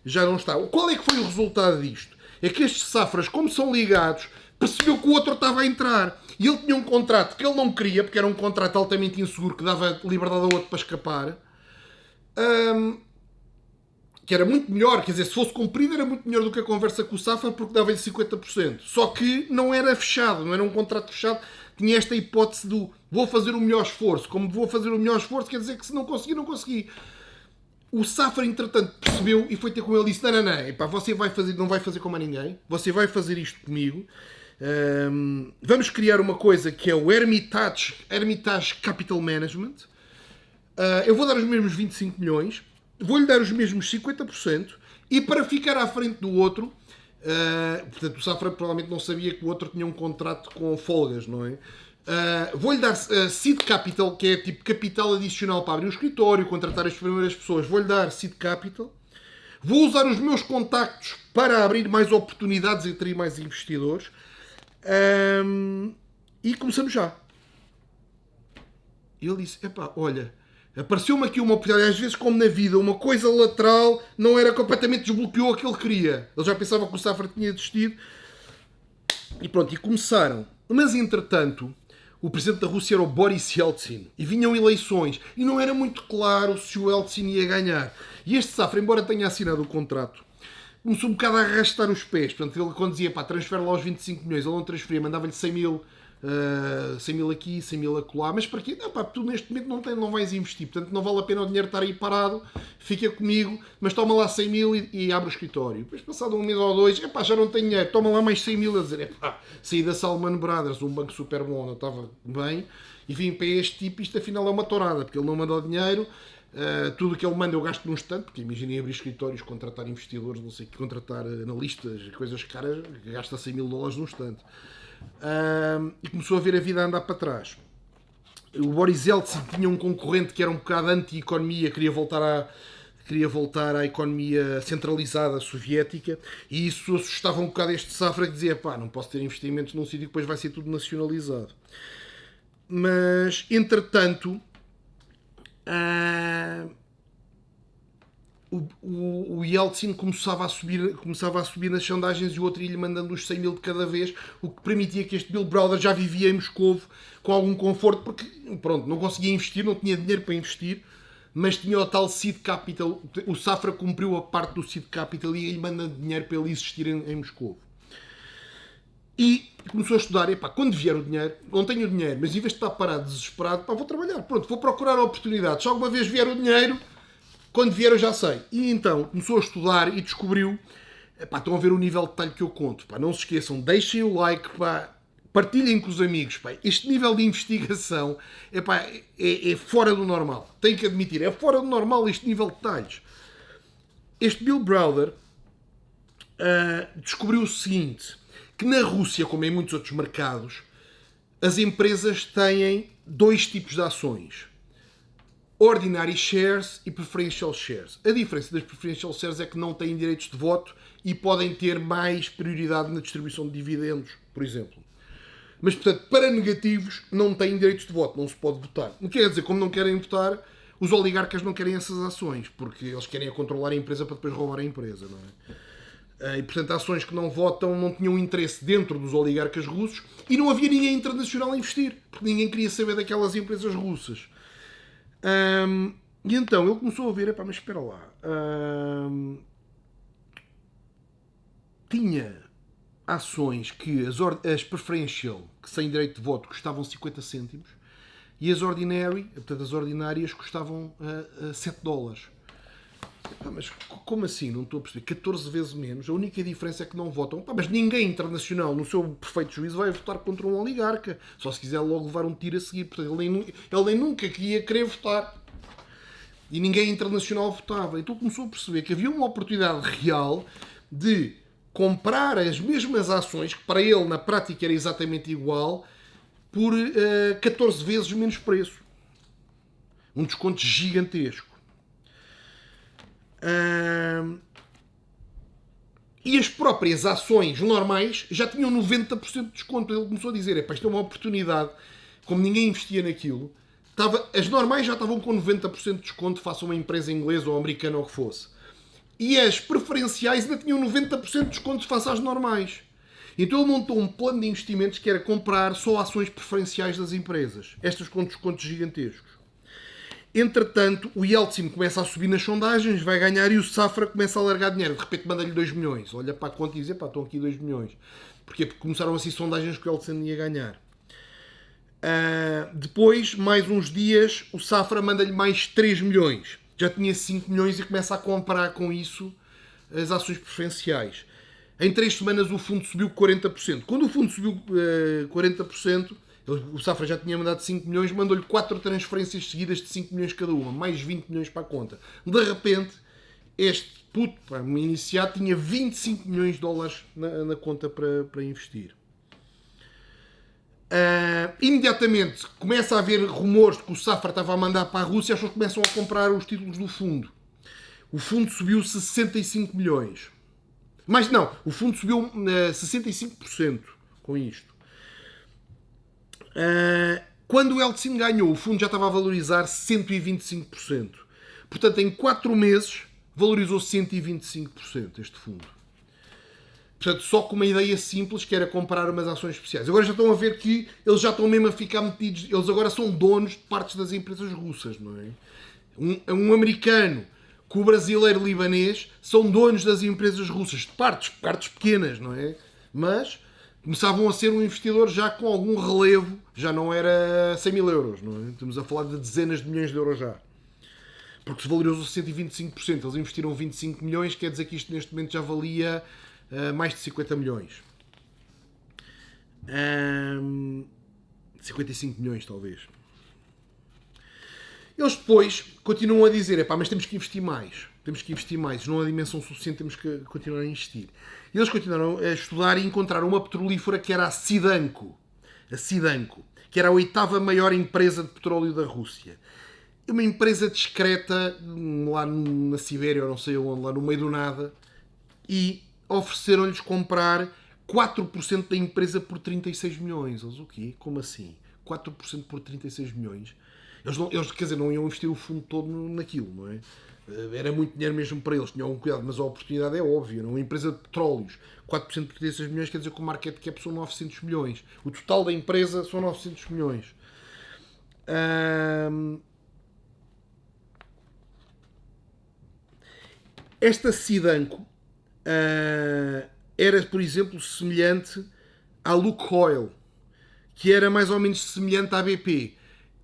já não está. Qual é que foi o resultado disto? É que estes Safras, como são ligados, percebeu que o outro estava a entrar. E ele tinha um contrato que ele não queria, porque era um contrato altamente inseguro, que dava liberdade ao outro para escapar. Que era muito melhor, quer dizer, se fosse cumprido era muito melhor do que a conversa com o Safra, porque dava-lhe 50%. Só que não era fechado, não era um contrato fechado, tinha esta hipótese do vou fazer o melhor esforço. Como vou fazer o melhor esforço, quer dizer que se não conseguir, não consegui. O Safra, entretanto, percebeu e foi ter com ele e disse, não, epá, você não vai fazer como a ninguém, você vai fazer isto comigo. Vamos criar uma coisa que é o Hermitage Capital Management. Eu vou dar os mesmos 25 milhões, vou-lhe dar os mesmos 50% e para ficar à frente do outro, portanto o Safra provavelmente não sabia que o outro tinha um contrato com folgas, não é? Vou-lhe dar seed capital, que é tipo capital adicional para abrir o escritório, contratar as primeiras pessoas, vou-lhe dar seed capital, vou usar os meus contactos para abrir mais oportunidades e atrair mais investidores. E começamos já. E ele disse, epá, olha, apareceu-me aqui uma oportunidade, às vezes como na vida, uma coisa lateral, não era completamente, desbloqueou o que ele queria. Ele já pensava que o Safra tinha desistido. E pronto, e começaram. Mas entretanto, o presidente da Rússia era o Boris Yeltsin. E vinham eleições. E não era muito claro se o Yeltsin ia ganhar. E este Safra, embora tenha assinado o contrato, começou um bocado a arrastar os pés. Portanto, ele quando dizia, pá, transfere lá os 25 milhões, ele não transferia, mandava-lhe 100 mil aqui, 100 mil acolá. Mas para quê? Não, pá, tu neste momento não vais investir. Portanto, não vale a pena o dinheiro estar aí parado. Fica comigo, mas toma lá 100 mil e abre o escritório. Depois, passado um mês ou dois, epá, já não tenho dinheiro. Toma lá mais 100 mil a dizer, epá, saí da Salomon Brothers, um banco super bom, não estava bem. E vim para este tipo, isto afinal é uma tourada, porque ele não mandou dinheiro. Tudo o que ele manda eu gasto num instante, porque imaginem abrir escritórios, contratar investidores, não sei, contratar analistas, coisas caras, gasta 100 mil dólares num instante. E começou a ver a vida a andar para trás. O Boris Yeltsin tinha um concorrente que era um bocado anti-economia, queria voltar à economia centralizada soviética, e isso assustava um bocado este Safra, que dizia, pá, não posso ter investimentos num sítio que depois vai ser tudo nacionalizado. Mas, entretanto, o Yeltsin começava a subir nas sondagens e o outro ia-lhe mandando os 100 mil de cada vez, o que permitia que este Bill Browder já vivia em Moscovo com algum conforto, porque pronto, não conseguia investir, não tinha dinheiro para investir, mas tinha o tal seed capital. O Safra cumpriu a parte do seed capital e ia-lhe mandando dinheiro para ele existir em Moscovo. E começou a estudar, epá, quando vier o dinheiro, não tenho dinheiro, mas em vez de estar parado, desesperado, pá, vou trabalhar, pronto, vou procurar oportunidades. Se alguma vez vier o dinheiro, quando vier eu já sei. E então começou a estudar e descobriu, epá, estão a ver o nível de detalhe que eu conto, pá, não se esqueçam, deixem o like, pá, partilhem com os amigos, pá. Este nível de investigação, epá, é fora do normal, tenho que admitir, é fora do normal este nível de detalhes. Este Bill Browder descobriu o seguinte, que na Rússia, como em muitos outros mercados, as empresas têm dois tipos de ações. Ordinary shares e preferential shares. A diferença das preferential shares é que não têm direitos de voto e podem ter mais prioridade na distribuição de dividendos, por exemplo. Mas, portanto, para negativos não têm direitos de voto, não se pode votar. O que quer dizer, como não querem votar, os oligarcas não querem essas ações, porque eles querem controlar a empresa para depois roubar a empresa, não é? E, portanto, ações que não votam não tinham interesse dentro dos oligarcas russos e não havia ninguém internacional a investir, porque ninguém queria saber daquelas empresas russas. E então ele começou a ver, epá, mas espera lá, tinha ações que as preferential, que sem direito de voto, custavam 50 cêntimos e as ordinary, portanto as ordinárias, custavam $7. Pá, mas como assim? Não estou a perceber. 14 vezes menos. A única diferença é que não votam. Pá, mas ninguém internacional, no seu perfeito juízo, vai votar contra um oligarca. Só se quiser logo levar um tiro a seguir. Portanto, ele nem nunca queria querer votar. E ninguém internacional votava. Então começou a perceber que havia uma oportunidade real de comprar as mesmas ações, que para ele na prática era exatamente igual, por 14 vezes menos preço. Um desconto gigantesco. E as próprias ações normais já tinham 90% de desconto. Ele começou a dizer, isto é uma oportunidade, como ninguém investia naquilo, as normais já estavam com 90% de desconto face a uma empresa inglesa ou americana ou o que fosse. E as preferenciais ainda tinham 90% de desconto face às normais. Então ele montou um plano de investimentos que era comprar só ações preferenciais das empresas. Estas com descontos gigantescos. Entretanto, o Yeltsin começa a subir nas sondagens, vai ganhar e o Safra começa a largar dinheiro. De repente manda-lhe 2 milhões. Olha para a conta e diz, estão aqui 2 milhões. Porquê? Porque começaram assim sondagens que o Yeltsin ia ganhar. Depois, mais uns dias, o Safra manda-lhe mais 3 milhões. Já tinha 5 milhões e começa a comprar com isso as ações preferenciais. Em 3 semanas o fundo subiu 40%. Quando o fundo subiu 40%, o Safra já tinha mandado 5 milhões, mandou-lhe 4 transferências seguidas de 5 milhões cada uma, mais 20 milhões para a conta. De repente, este puto, para me iniciar, tinha 25 milhões de dólares na conta para investir. Imediatamente começa a haver rumores de que o Safra estava a mandar para a Rússia e as pessoas começam a comprar os títulos do fundo. O fundo subiu 65 milhões. Mas não, o fundo subiu 65% com isto. Quando o Yeltsin ganhou, o fundo já estava a valorizar 125%. Portanto, em 4 meses, valorizou 125% este fundo. Portanto, só com uma ideia simples, que era comprar umas ações especiais. Agora já estão a ver que eles já estão mesmo a ficar metidos. Eles agora são donos de partes das empresas russas, não é? Um americano com o brasileiro libanês são donos das empresas russas, de partes pequenas, não é? Mas começavam a ser um investidor já com algum relevo, já não era 100 mil euros, não é? Estamos a falar de dezenas de milhões de euros já. Porque se valorizou 125%, eles investiram 25 milhões, quer dizer que isto neste momento já valia mais de 50 milhões. 55 milhões, talvez. Eles depois continuam a dizer, mas temos que investir mais. Temos que investir mais. Não há dimensão suficiente, temos que continuar a investir. E eles continuaram a estudar e encontraram uma petrolífera que era a Sidanko. A Sidanko, que era a 8ª maior empresa de petróleo da Rússia. Uma empresa discreta, lá na Sibéria, ou não sei onde, lá no meio do nada. E ofereceram-lhes comprar 4% da empresa por 36 milhões. Eles, o quê? Como assim? 4% por 36 milhões? Eles, quer dizer, não iam investir o fundo todo naquilo, não é? Era muito dinheiro mesmo para eles, tinham algum cuidado, mas a oportunidade é óbvia. Não? Uma empresa de petróleos, 4% por 36 milhões, quer dizer que o market cap são 900 milhões. O total da empresa são 900 milhões. Esta Sidanko era, por exemplo, semelhante à Lukoil, que era mais ou menos semelhante à BP.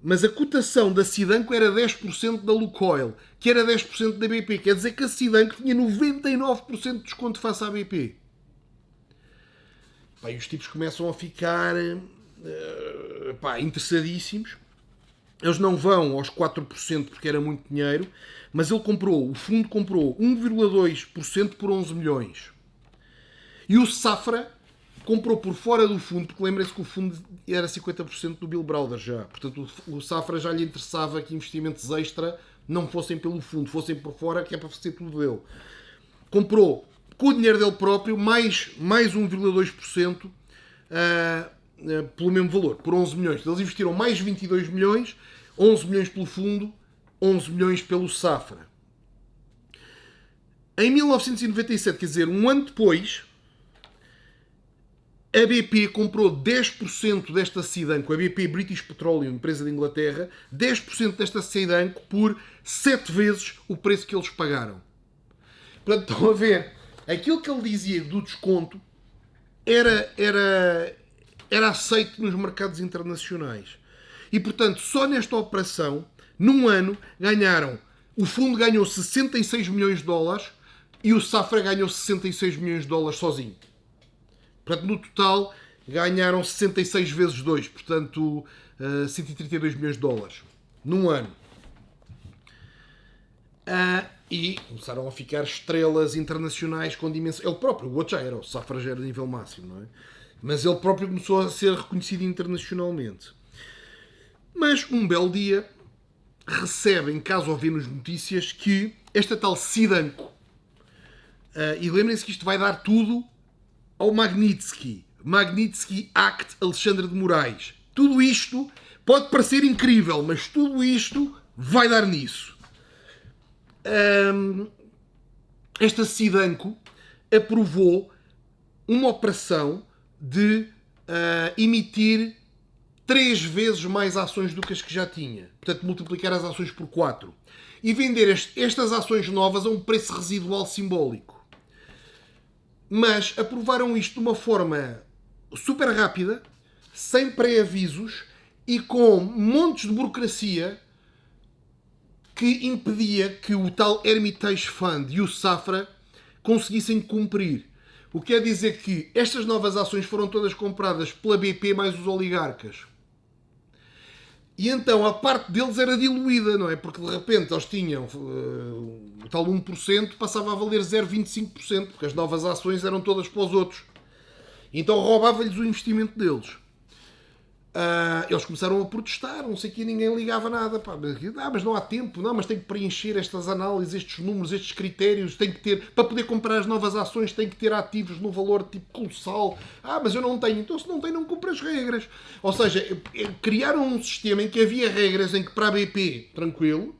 Mas a cotação da Sidanko era 10% da Lukoil, que era 10% da BP. Quer dizer que a Sidanko tinha 99% de desconto face à BP. E os tipos começam a ficar interessadíssimos. Eles não vão aos 4% porque era muito dinheiro, mas o fundo comprou 1,2% por 11 milhões. E o Safra comprou por fora do fundo, porque lembrem-se que o fundo era 50% do Bill Browder já. Portanto, o Safra já lhe interessava que investimentos extra não fossem pelo fundo, fossem por fora, que é para fazer tudo dele. Comprou com o dinheiro dele próprio, mais 1,2%, pelo mesmo valor, por 11 milhões. Eles investiram mais 22 milhões, 11 milhões pelo fundo, 11 milhões pelo Safra. Em 1997, quer dizer, um ano depois, a BP comprou 10% desta Cidanco, a BP British Petroleum, empresa de Inglaterra, 10% desta Cidanco por 7 vezes o preço que eles pagaram. Portanto, estão a ver, aquilo que ele dizia do desconto era aceito nos mercados internacionais. E, portanto, só nesta operação, num ano, o fundo ganhou 66 milhões de dólares e o Safra ganhou 66 milhões de dólares sozinho. Portanto, no total, ganharam 66 vezes 2, portanto, 132 milhões de dólares, num ano. E começaram a ficar estrelas internacionais com dimensão. Ele próprio, o outro já era, o Safra já era nível máximo, não é? Mas ele próprio começou a ser reconhecido internacionalmente. Mas, um belo dia, recebem, caso ouvir-nos notícias, que esta tal Cidanco, e lembrem-se que isto vai dar tudo ao Magnitsky Act Alexandre de Moraes. Tudo isto pode parecer incrível, mas tudo isto vai dar nisso. Esta Cidanco aprovou uma operação de emitir 3 vezes mais ações do que as que já tinha. Portanto, multiplicar as ações por 4. E vender estas ações novas a um preço residual simbólico. Mas aprovaram isto de uma forma super rápida, sem pré-avisos e com montes de burocracia que impedia que o tal Hermitage Fund e o Safra conseguissem cumprir. O que quer dizer que estas novas ações foram todas compradas pela BP mais os oligarcas. E então a parte deles era diluída, não é? Porque de repente eles tinham o tal 1%, passava a valer 0,25%, porque as novas ações eram todas para os outros. Então roubava-lhes o investimento deles. Eles começaram a protestar, não sei o que, ninguém ligava nada. Mas não há tempo, não, mas tem que preencher estas análises, estes números, estes critérios, tem que ter, para poder comprar as novas ações, tem que ter ativos no valor tipo colossal. Mas eu não tenho. Então se não tem, não compra as regras. Ou seja, criaram um sistema em que havia regras em que para a BP, tranquilo,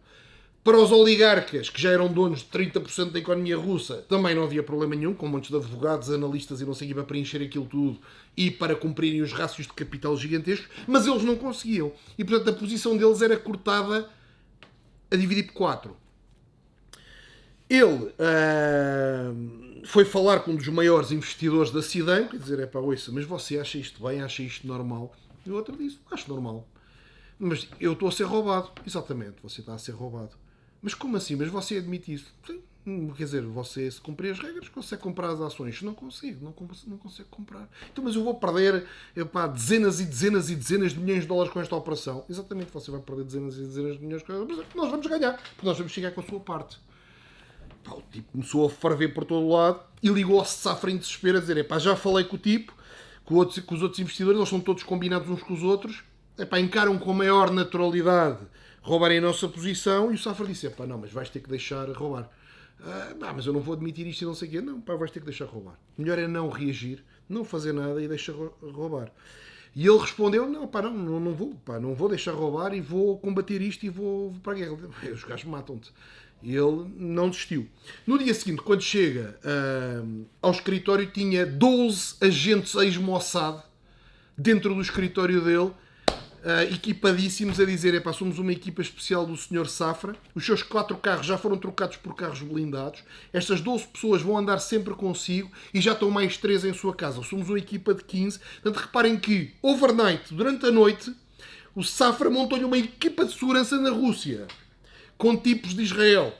para os oligarcas, que já eram donos de 30% da economia russa, também não havia problema nenhum, com montes de advogados, analistas e não sei o que, para preencher aquilo tudo e para cumprirem os rácios de capital gigantescos, mas eles não conseguiam. E, portanto, a posição deles era cortada a dividir por 4. Ele foi falar com um dos maiores investidores da Cidanco e dizer, ouça, mas você acha isto bem, acha isto normal? E o outro disse, acho normal. Mas eu estou a ser roubado. Exatamente, você está a ser roubado. Mas como assim? Mas você admite isso? Sim. Quer dizer, você, se cumprir as regras, consegue comprar as ações. Não consigo, não consigo comprar. Então, mas eu vou perder dezenas e dezenas e dezenas de milhões de dólares com esta operação. Exatamente, você vai perder dezenas e dezenas de milhões de dólares, mas nós vamos ganhar, porque nós vamos chegar com a sua parte. O tipo começou a ferver por todo o lado e ligou-se Safra em desespero a dizer, já falei com o tipo, com os outros investidores, eles são todos combinados uns com os outros, encaram com maior naturalidade roubarem a nossa posição, e o Safra disse, não, mas vais ter que deixar roubar. Mas eu não vou admitir isto e não sei o quê. Não, vais ter que deixar roubar. Melhor é não reagir, não fazer nada e deixar roubar. E ele respondeu, não vou deixar roubar e vou combater isto e vou para a guerra. Os gajos matam-te. E ele não desistiu. No dia seguinte, quando chega ao escritório, tinha 12 agentes ex-Mossad dentro do escritório dele, equipadíssimos, a dizer, somos uma equipa especial do Sr. Safra, os seus 4 carros já foram trocados por carros blindados, estas 12 pessoas vão andar sempre consigo e já estão mais 3 em sua casa, somos uma equipa de 15. Portanto, reparem que, overnight, durante a noite, o Safra montou-lhe uma equipa de segurança na Rússia, com tipos de Israel.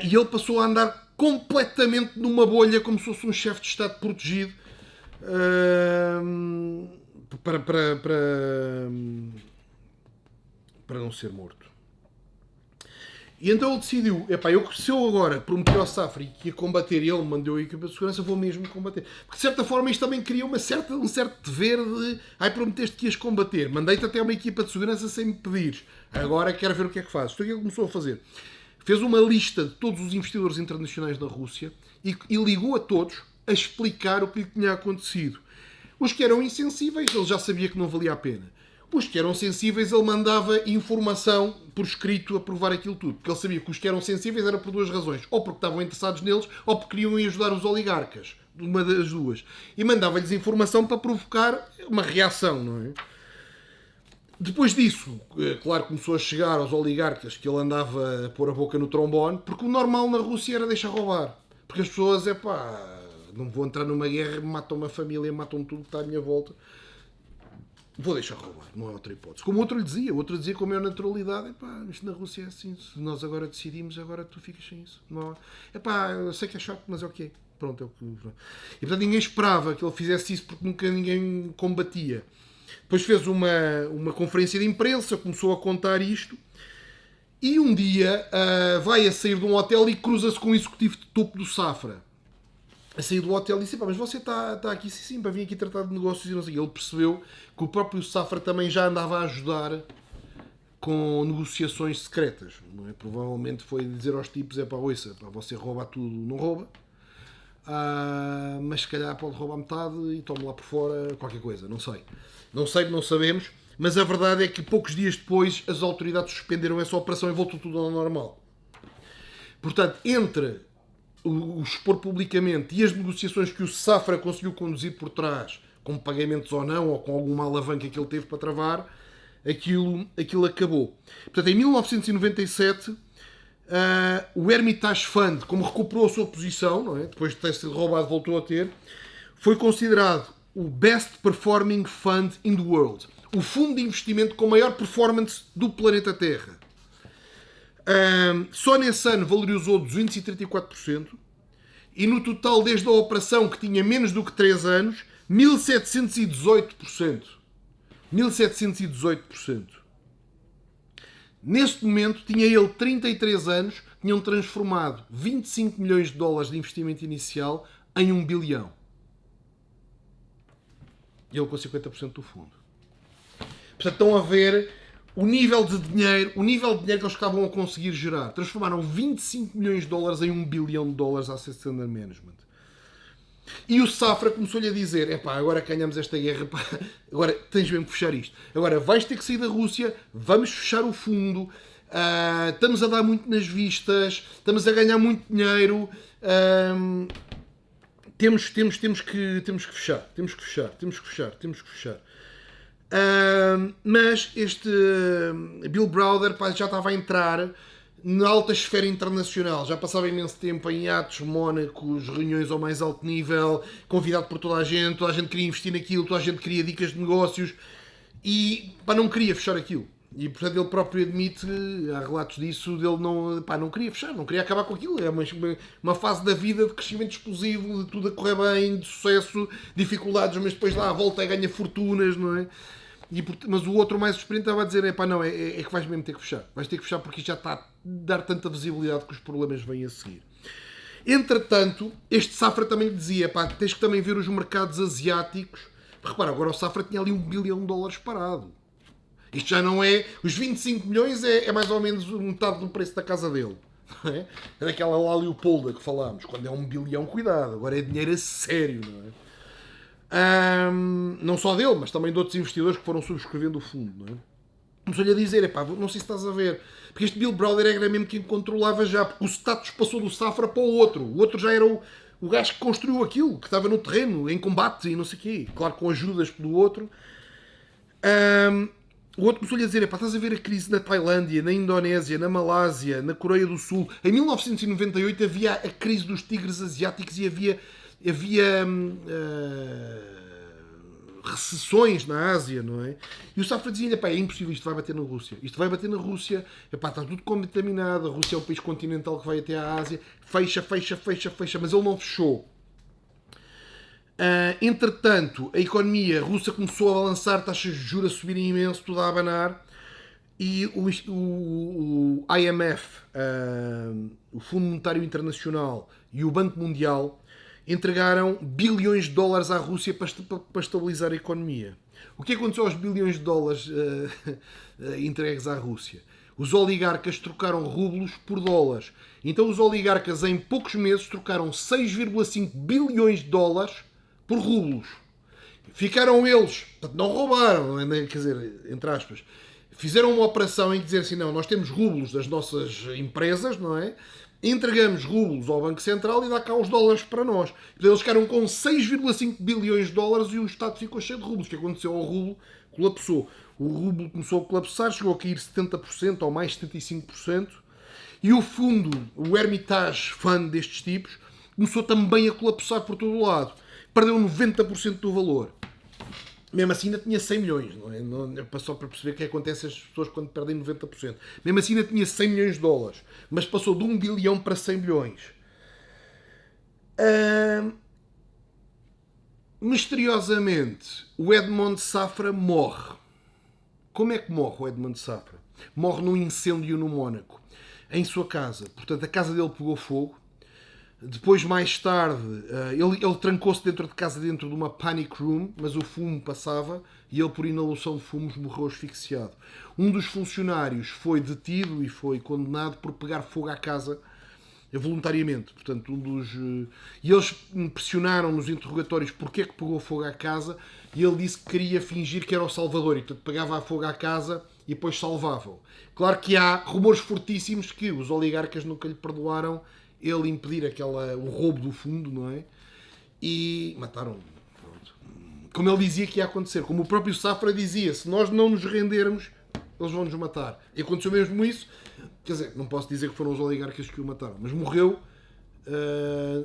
E ele passou a andar completamente numa bolha, como se fosse um chefe de Estado protegido, para não ser morto. E então ele decidiu, se eu agora prometi ao Safra que ia combater e ele mandou a equipa de segurança, vou mesmo combater. Porque de certa forma isto também cria um certo dever de, prometeste que ias combater, mandei-te até uma equipa de segurança sem me pedires, agora quero ver o que é que fazes. Então o que ele começou a fazer? Fez uma lista de todos os investidores internacionais da Rússia e ligou a todos a explicar o que lhe tinha acontecido. Os que eram insensíveis, ele já sabia que não valia a pena. Os que eram sensíveis, ele mandava informação por escrito a provar aquilo tudo. Porque ele sabia que os que eram sensíveis era por duas razões. Ou porque estavam interessados neles, ou porque queriam ajudar os oligarcas. Uma das duas. E mandava-lhes informação para provocar uma reação, não é? Depois disso, claro, começou a chegar aos oligarcas que ele andava a pôr a boca no trombone, porque o normal na Rússia era deixar roubar. Porque as pessoas, não vou entrar numa guerra, matam uma família, matam tudo que está à minha volta. Vou deixar roubar, não há outra hipótese. Como o outro dizia com a maior naturalidade, isto na Rússia é assim, se nós agora decidimos, agora tu ficas sem isso. Não, eu sei que é chato, mas é o que é. Pronto, é o que... E portanto ninguém esperava que ele fizesse isso porque nunca ninguém combatia. Depois fez uma conferência de imprensa, começou a contar isto, e um dia vai a sair de um hotel e cruza-se com um executivo de topo do Safra. A sair do hotel e disse, mas você está aqui, sim, para vir aqui tratar de negócios e não sei o quê. Ele percebeu que o próprio Safra também já andava a ajudar com negociações secretas. Não é? Provavelmente foi dizer aos tipos, ouça, você rouba tudo, não rouba, mas se calhar pode roubar metade e tome lá por fora qualquer coisa, não sei. Não sabemos, mas a verdade é que poucos dias depois as autoridades suspenderam essa operação e voltou tudo ao normal. Portanto, entre o expor publicamente e as negociações que o Safra conseguiu conduzir por trás, com pagamentos ou não, ou com alguma alavanca que ele teve para travar, aquilo acabou. Portanto, em 1997, o Hermitage Fund, como recuperou a sua posição, não é? Depois de ter sido roubado, voltou a ter, foi considerado o Best Performing Fund in the World, o fundo de investimento com maior performance do planeta Terra. Só nesse ano valorizou 234% e no total desde a operação, que tinha menos do que 3 anos, 1718%. 1718%. Neste momento tinha ele 33 anos, tinham transformado 25 milhões de dólares de investimento inicial em 1 bilhão. Ele com 50% do fundo. Portanto, estão a ver o nível de dinheiro que eles estavam a conseguir gerar. Transformaram 25 milhões de dólares em 1 bilhão de dólares a Assets Under Management. E o Safra começou-lhe a dizer, agora ganhamos esta guerra, agora tens mesmo que fechar isto. Agora vais ter que sair da Rússia, vamos fechar o fundo, estamos a dar muito nas vistas, estamos a ganhar muito dinheiro, temos que fechar. Mas este Bill Browder já estava a entrar na alta esfera internacional, já passava imenso tempo em atos, Mónacos, reuniões ao mais alto nível, convidado por toda a gente queria investir naquilo, toda a gente queria dicas de negócios e não queria fechar aquilo. E portanto ele próprio admite, há relatos disso, dele não queria fechar, não queria acabar com aquilo. É uma fase da vida de crescimento explosivo, de tudo a correr bem, de sucesso, dificuldades, mas depois lá volta e ganha fortunas, não é? Mas o outro mais experiente estava a dizer, é que vais mesmo ter que fechar. Vais ter que fechar porque isto já está a dar tanta visibilidade que os problemas vêm a seguir. Entretanto, este Safra também lhe dizia, tens que também ver os mercados asiáticos. Repara, agora o Safra tinha ali 1 bilhão de dólares parado. Isto já não é... Os 25 milhões é mais ou menos metade do preço da casa dele. Não é? É daquela lá Leopolda que falámos. Quando é 1 bilhão, cuidado. Agora é dinheiro a sério, não é? Não só dele, mas também de outros investidores que foram subscrevendo o fundo, não é? Começou-lhe a dizer, não sei se estás a ver, porque este Bill Browder era mesmo quem controlava já, porque o status passou do Safra para o outro já era o gajo que construiu aquilo, que estava no terreno, em combate e não sei o quê, claro, com ajudas pelo outro. O outro começou-lhe a dizer, estás a ver a crise na Tailândia, na Indonésia, na Malásia, na Coreia do Sul. Em 1998 havia a crise dos tigres asiáticos e havia recessões na Ásia, não é? E o Safra dizia-lhe, é impossível, isto vai bater na Rússia. Está tudo contaminado, a Rússia é um país continental que vai até à Ásia, fecha, mas ele não fechou. Entretanto, a economia russa começou a balançar, taxas de juros a subirem imenso, tudo a abanar, e o IMF, o Fundo Monetário Internacional e o Banco Mundial entregaram bilhões de dólares à Rússia para estabilizar a economia. O que aconteceu aos bilhões de dólares entregues à Rússia? Os oligarcas trocaram rublos por dólares. Então os oligarcas em poucos meses trocaram 6,5 bilhões de dólares por rublos. Ficaram eles, portanto, não roubaram, quer dizer, entre aspas, fizeram uma operação em que dizer assim, não, nós temos rublos das nossas empresas, não é? Entregamos rublos ao Banco Central e dá cá os dólares para nós. Portanto, eles ficaram com 6,5 bilhões de dólares e o Estado ficou cheio de rublos. O que aconteceu ao rublo? Colapsou. O rublo começou a colapsar, chegou a cair 70% ou mais 75%. E o fundo, o Hermitage Fund destes tipos, começou também a colapsar por todo o lado. Perdeu 90% do valor. Mesmo assim ainda tinha 100 milhões, não é? Só para perceber o que acontece às pessoas quando perdem 90%. Mesmo assim ainda tinha 100 milhões de dólares, mas passou de 1 bilhão para 100 bilhões. Misteriosamente, o Edmond Safra morre. Como é que morre o Edmond Safra? Morre num incêndio no Mónaco, em sua casa. Portanto, a casa dele pegou fogo. Depois, mais tarde, ele trancou-se dentro de casa, dentro de uma panic room, mas o fumo passava e ele, por inalação de fumos, morreu asfixiado. Um dos funcionários foi detido e foi condenado por pegar fogo à casa voluntariamente. Portanto, e eles pressionaram nos interrogatórios porque é que pegou fogo à casa e ele disse que queria fingir que era o salvador e, portanto, pegava a fogo à casa e depois salvava-o. Claro que há rumores fortíssimos que os oligarcas nunca lhe perdoaram ele impedir o roubo do fundo, não é? E mataram-no. Como ele dizia que ia acontecer. Como o próprio Safra dizia, se nós não nos rendermos, eles vão nos matar. E aconteceu mesmo isso. Quer dizer, não posso dizer que foram os oligarcas que o mataram, mas morreu,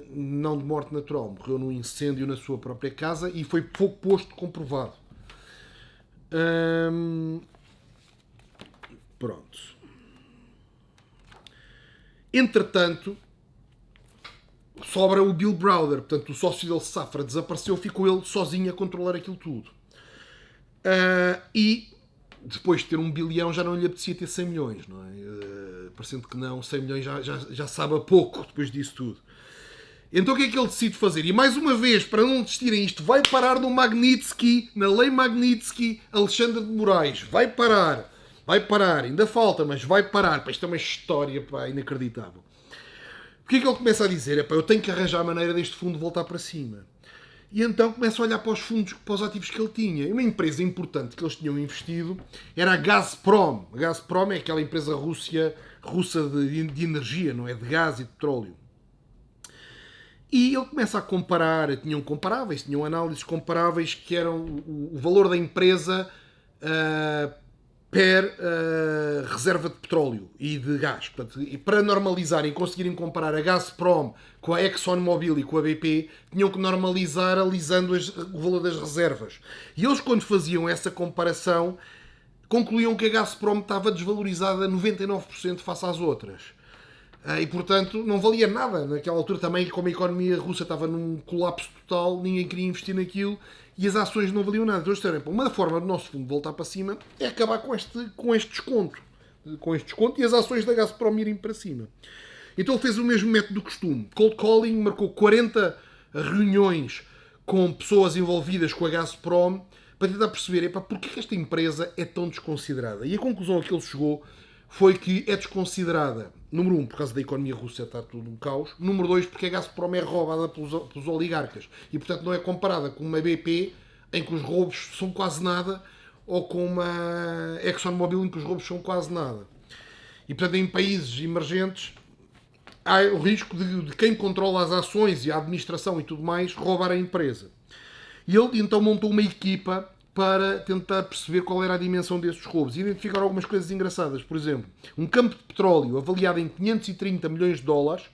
não de morte natural, morreu num incêndio na sua própria casa e foi pouco posto comprovado. Pronto. Entretanto, sobra o Bill Browder, portanto o sócio dele, Safra, desapareceu, ficou ele sozinho a controlar aquilo tudo. E depois de ter 1 bilhão já não lhe apetecia ter 100 milhões, não é? Parecendo que não, 100 milhões já sabe a pouco depois disso tudo. Então o que é que ele decide fazer? E mais uma vez, para não desistirem isto, vai parar no Magnitsky, na lei Magnitsky, Alexandre de Moraes. Vai parar, ainda falta, mas vai parar. Isto é uma história inacreditável. O que é que ele começa a dizer? Eu tenho que arranjar a maneira deste fundo voltar para cima. E então começa a olhar para os fundos, para os ativos que ele tinha. E uma empresa importante que eles tinham investido era a Gazprom. A Gazprom é aquela empresa russa de energia, não é? De gás e de petróleo. E ele começa a comparar, tinham análises comparáveis que eram o valor da empresa per reserva de petróleo e de gás. Portanto, e para normalizarem e conseguirem comparar a Gazprom com a ExxonMobil e com a BP, tinham que normalizar alisando o valor das reservas. E eles, quando faziam essa comparação, concluíam que a Gazprom estava desvalorizada a 99% face às outras. E, portanto, não valia nada. Naquela altura também, como a economia russa estava num colapso total, ninguém queria investir naquilo e as ações não valiam nada. Então, eles disseram, uma forma do nosso fundo voltar para cima é acabar com este desconto. Com este desconto e as ações da Gazprom irem para cima. Então ele fez o mesmo método do costume. Cold calling, marcou 40 reuniões com pessoas envolvidas com a Gazprom para tentar perceber porquê que esta empresa é tão desconsiderada. E a conclusão a que ele chegou foi que é desconsiderada, número 1, por causa da economia russa, está tudo um caos. Número 2, porque a Gazprom é roubada pelos oligarcas. E, portanto, não é comparada com uma BP, em que os roubos são quase nada, ou com uma ExxonMobil, em que os roubos são quase nada. E, portanto, em países emergentes, há o risco de quem controla as ações e a administração e tudo mais, roubar a empresa. E ele, então, montou uma equipa para tentar perceber qual era a dimensão desses roubos e identificar algumas coisas engraçadas. Por exemplo, um campo de petróleo avaliado em 530 milhões de dólares,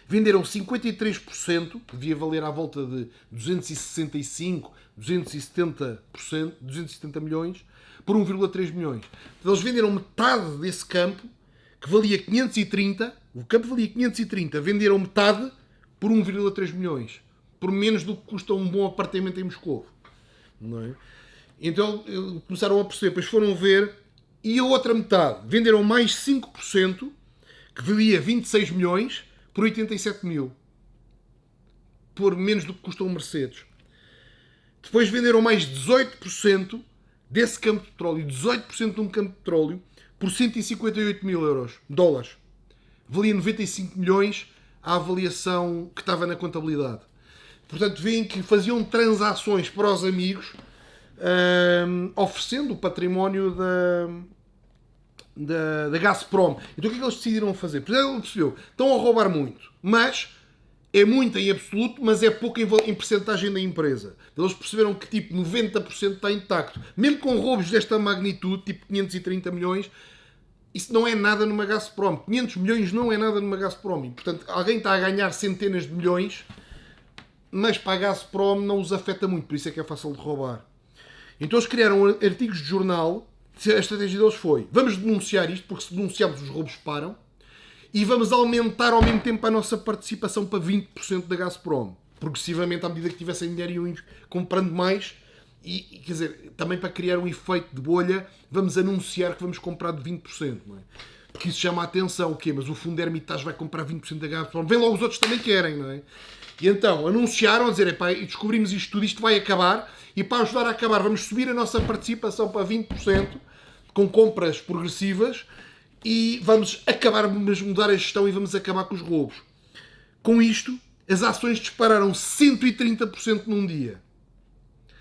venderam 53%, que devia valer à volta de 265, 270 milhões, por 1,3 milhões. Então, eles venderam metade desse campo, que valia 530, o campo valia 530, venderam metade por 1,3 milhões, por menos do que custa um bom apartamento em Moscou. Não é? Então começaram a perceber, depois foram ver, e a outra metade venderam mais 5%, que valia 26 milhões, por 87 mil, por menos do que custa um Mercedes. Depois venderam mais 18% desse campo de petróleo, 18% de um campo de petróleo, por 158 mil dólares. Valia 95 milhões a avaliação que estava na contabilidade. Portanto, veem que faziam transações para os amigos, oferecendo o património da Gazprom. Então o que é que eles decidiram fazer? Ele percebeu, estão a roubar muito, mas é muito em absoluto, mas é pouco em percentagem da empresa. Eles perceberam que tipo 90% está intacto. Mesmo com roubos desta magnitude, tipo 530 milhões, isso não é nada numa Gazprom. 500 milhões não é nada numa Gazprom. Portanto, alguém está a ganhar centenas de milhões, mas para a Gazprom não os afeta muito, por isso é que é fácil de roubar. Então eles criaram artigos de jornal. A estratégia deles foi: vamos denunciar isto, porque se denunciarmos os roubos param, e vamos aumentar ao mesmo tempo a nossa participação para 20% da Gazprom. Progressivamente, à medida que tivessem dinheiro, iam comprando mais. E, quer dizer, também para criar um efeito de bolha, vamos anunciar que vamos comprar de 20%. Não é? Porque isso chama a atenção. O quê? Mas o fundo Hermitage vai comprar 20% da Gazprom. Vem logo os outros também querem, não é? E então, anunciaram a dizer: epá, descobrimos isto tudo, isto vai acabar, e para ajudar a acabar vamos subir a nossa participação para 20%, com compras progressivas, e vamos acabar, vamos mudar a gestão e vamos acabar com os roubos. Com isto, as ações dispararam 130% num dia.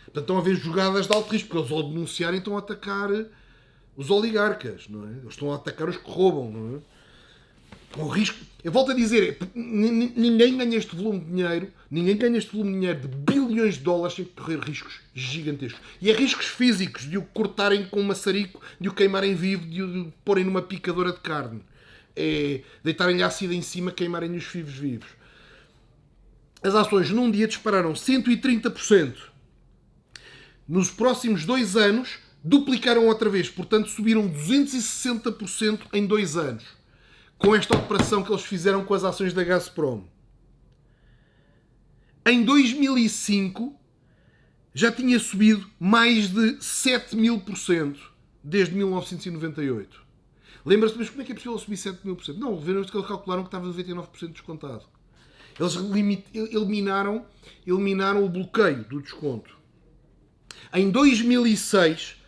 Portanto, estão a haver jogadas de alto risco, porque eles ao denunciarem estão a atacar os oligarcas, não é? Eles estão a atacar os que roubam, não é? Com risco. Eu volto a dizer, ninguém ganha este volume de dinheiro, de bilhões de dólares sem correr riscos gigantescos. E é riscos físicos, de o cortarem com um maçarico, de o queimarem vivo, de o porem numa picadora de carne. É deitarem-lhe ácido em cima, queimarem-lhe os fivos vivos. As ações num dia dispararam 130%. Nos próximos 2 anos, duplicaram outra vez. Portanto, subiram 260% em 2 anos. Com esta operação que eles fizeram com as ações da Gazprom. Em 2005 já tinha subido mais de 7.000% desde 1998. Lembra-se, mas como é que é possível subir 7.000%? Não, viram que eles calcularam que estava 99% descontado. Eles eliminaram o bloqueio do desconto. Em 2006,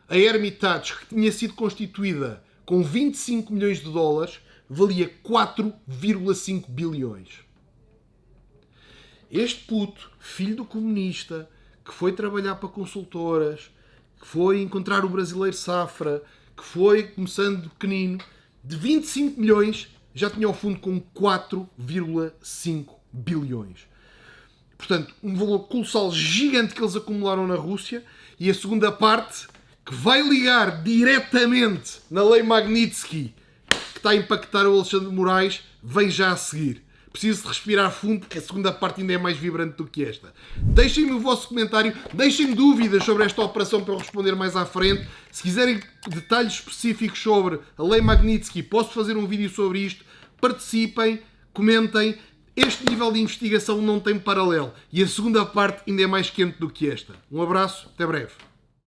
a Hermitage, que tinha sido constituída com 25 milhões de dólares, valia 4,5 bilhões. Este puto, filho do comunista, que foi trabalhar para consultoras, que foi encontrar o brasileiro Safra, que foi começando de pequenino, de 25 milhões, já tinha ao fundo com 4,5 bilhões. Portanto, um valor colossal gigante que eles acumularam na Rússia, e a segunda parte, que vai ligar diretamente na lei Magnitsky, que está a impactar o Alexandre de Moraes, vem já a seguir. Preciso de respirar fundo, porque a segunda parte ainda é mais vibrante do que esta. Deixem-me o vosso comentário, deixem-me dúvidas sobre esta operação para eu responder mais à frente. Se quiserem detalhes específicos sobre a lei Magnitsky, posso fazer um vídeo sobre isto. Participem, comentem. Este nível de investigação não tem paralelo. E a segunda parte ainda é mais quente do que esta. Um abraço, até breve.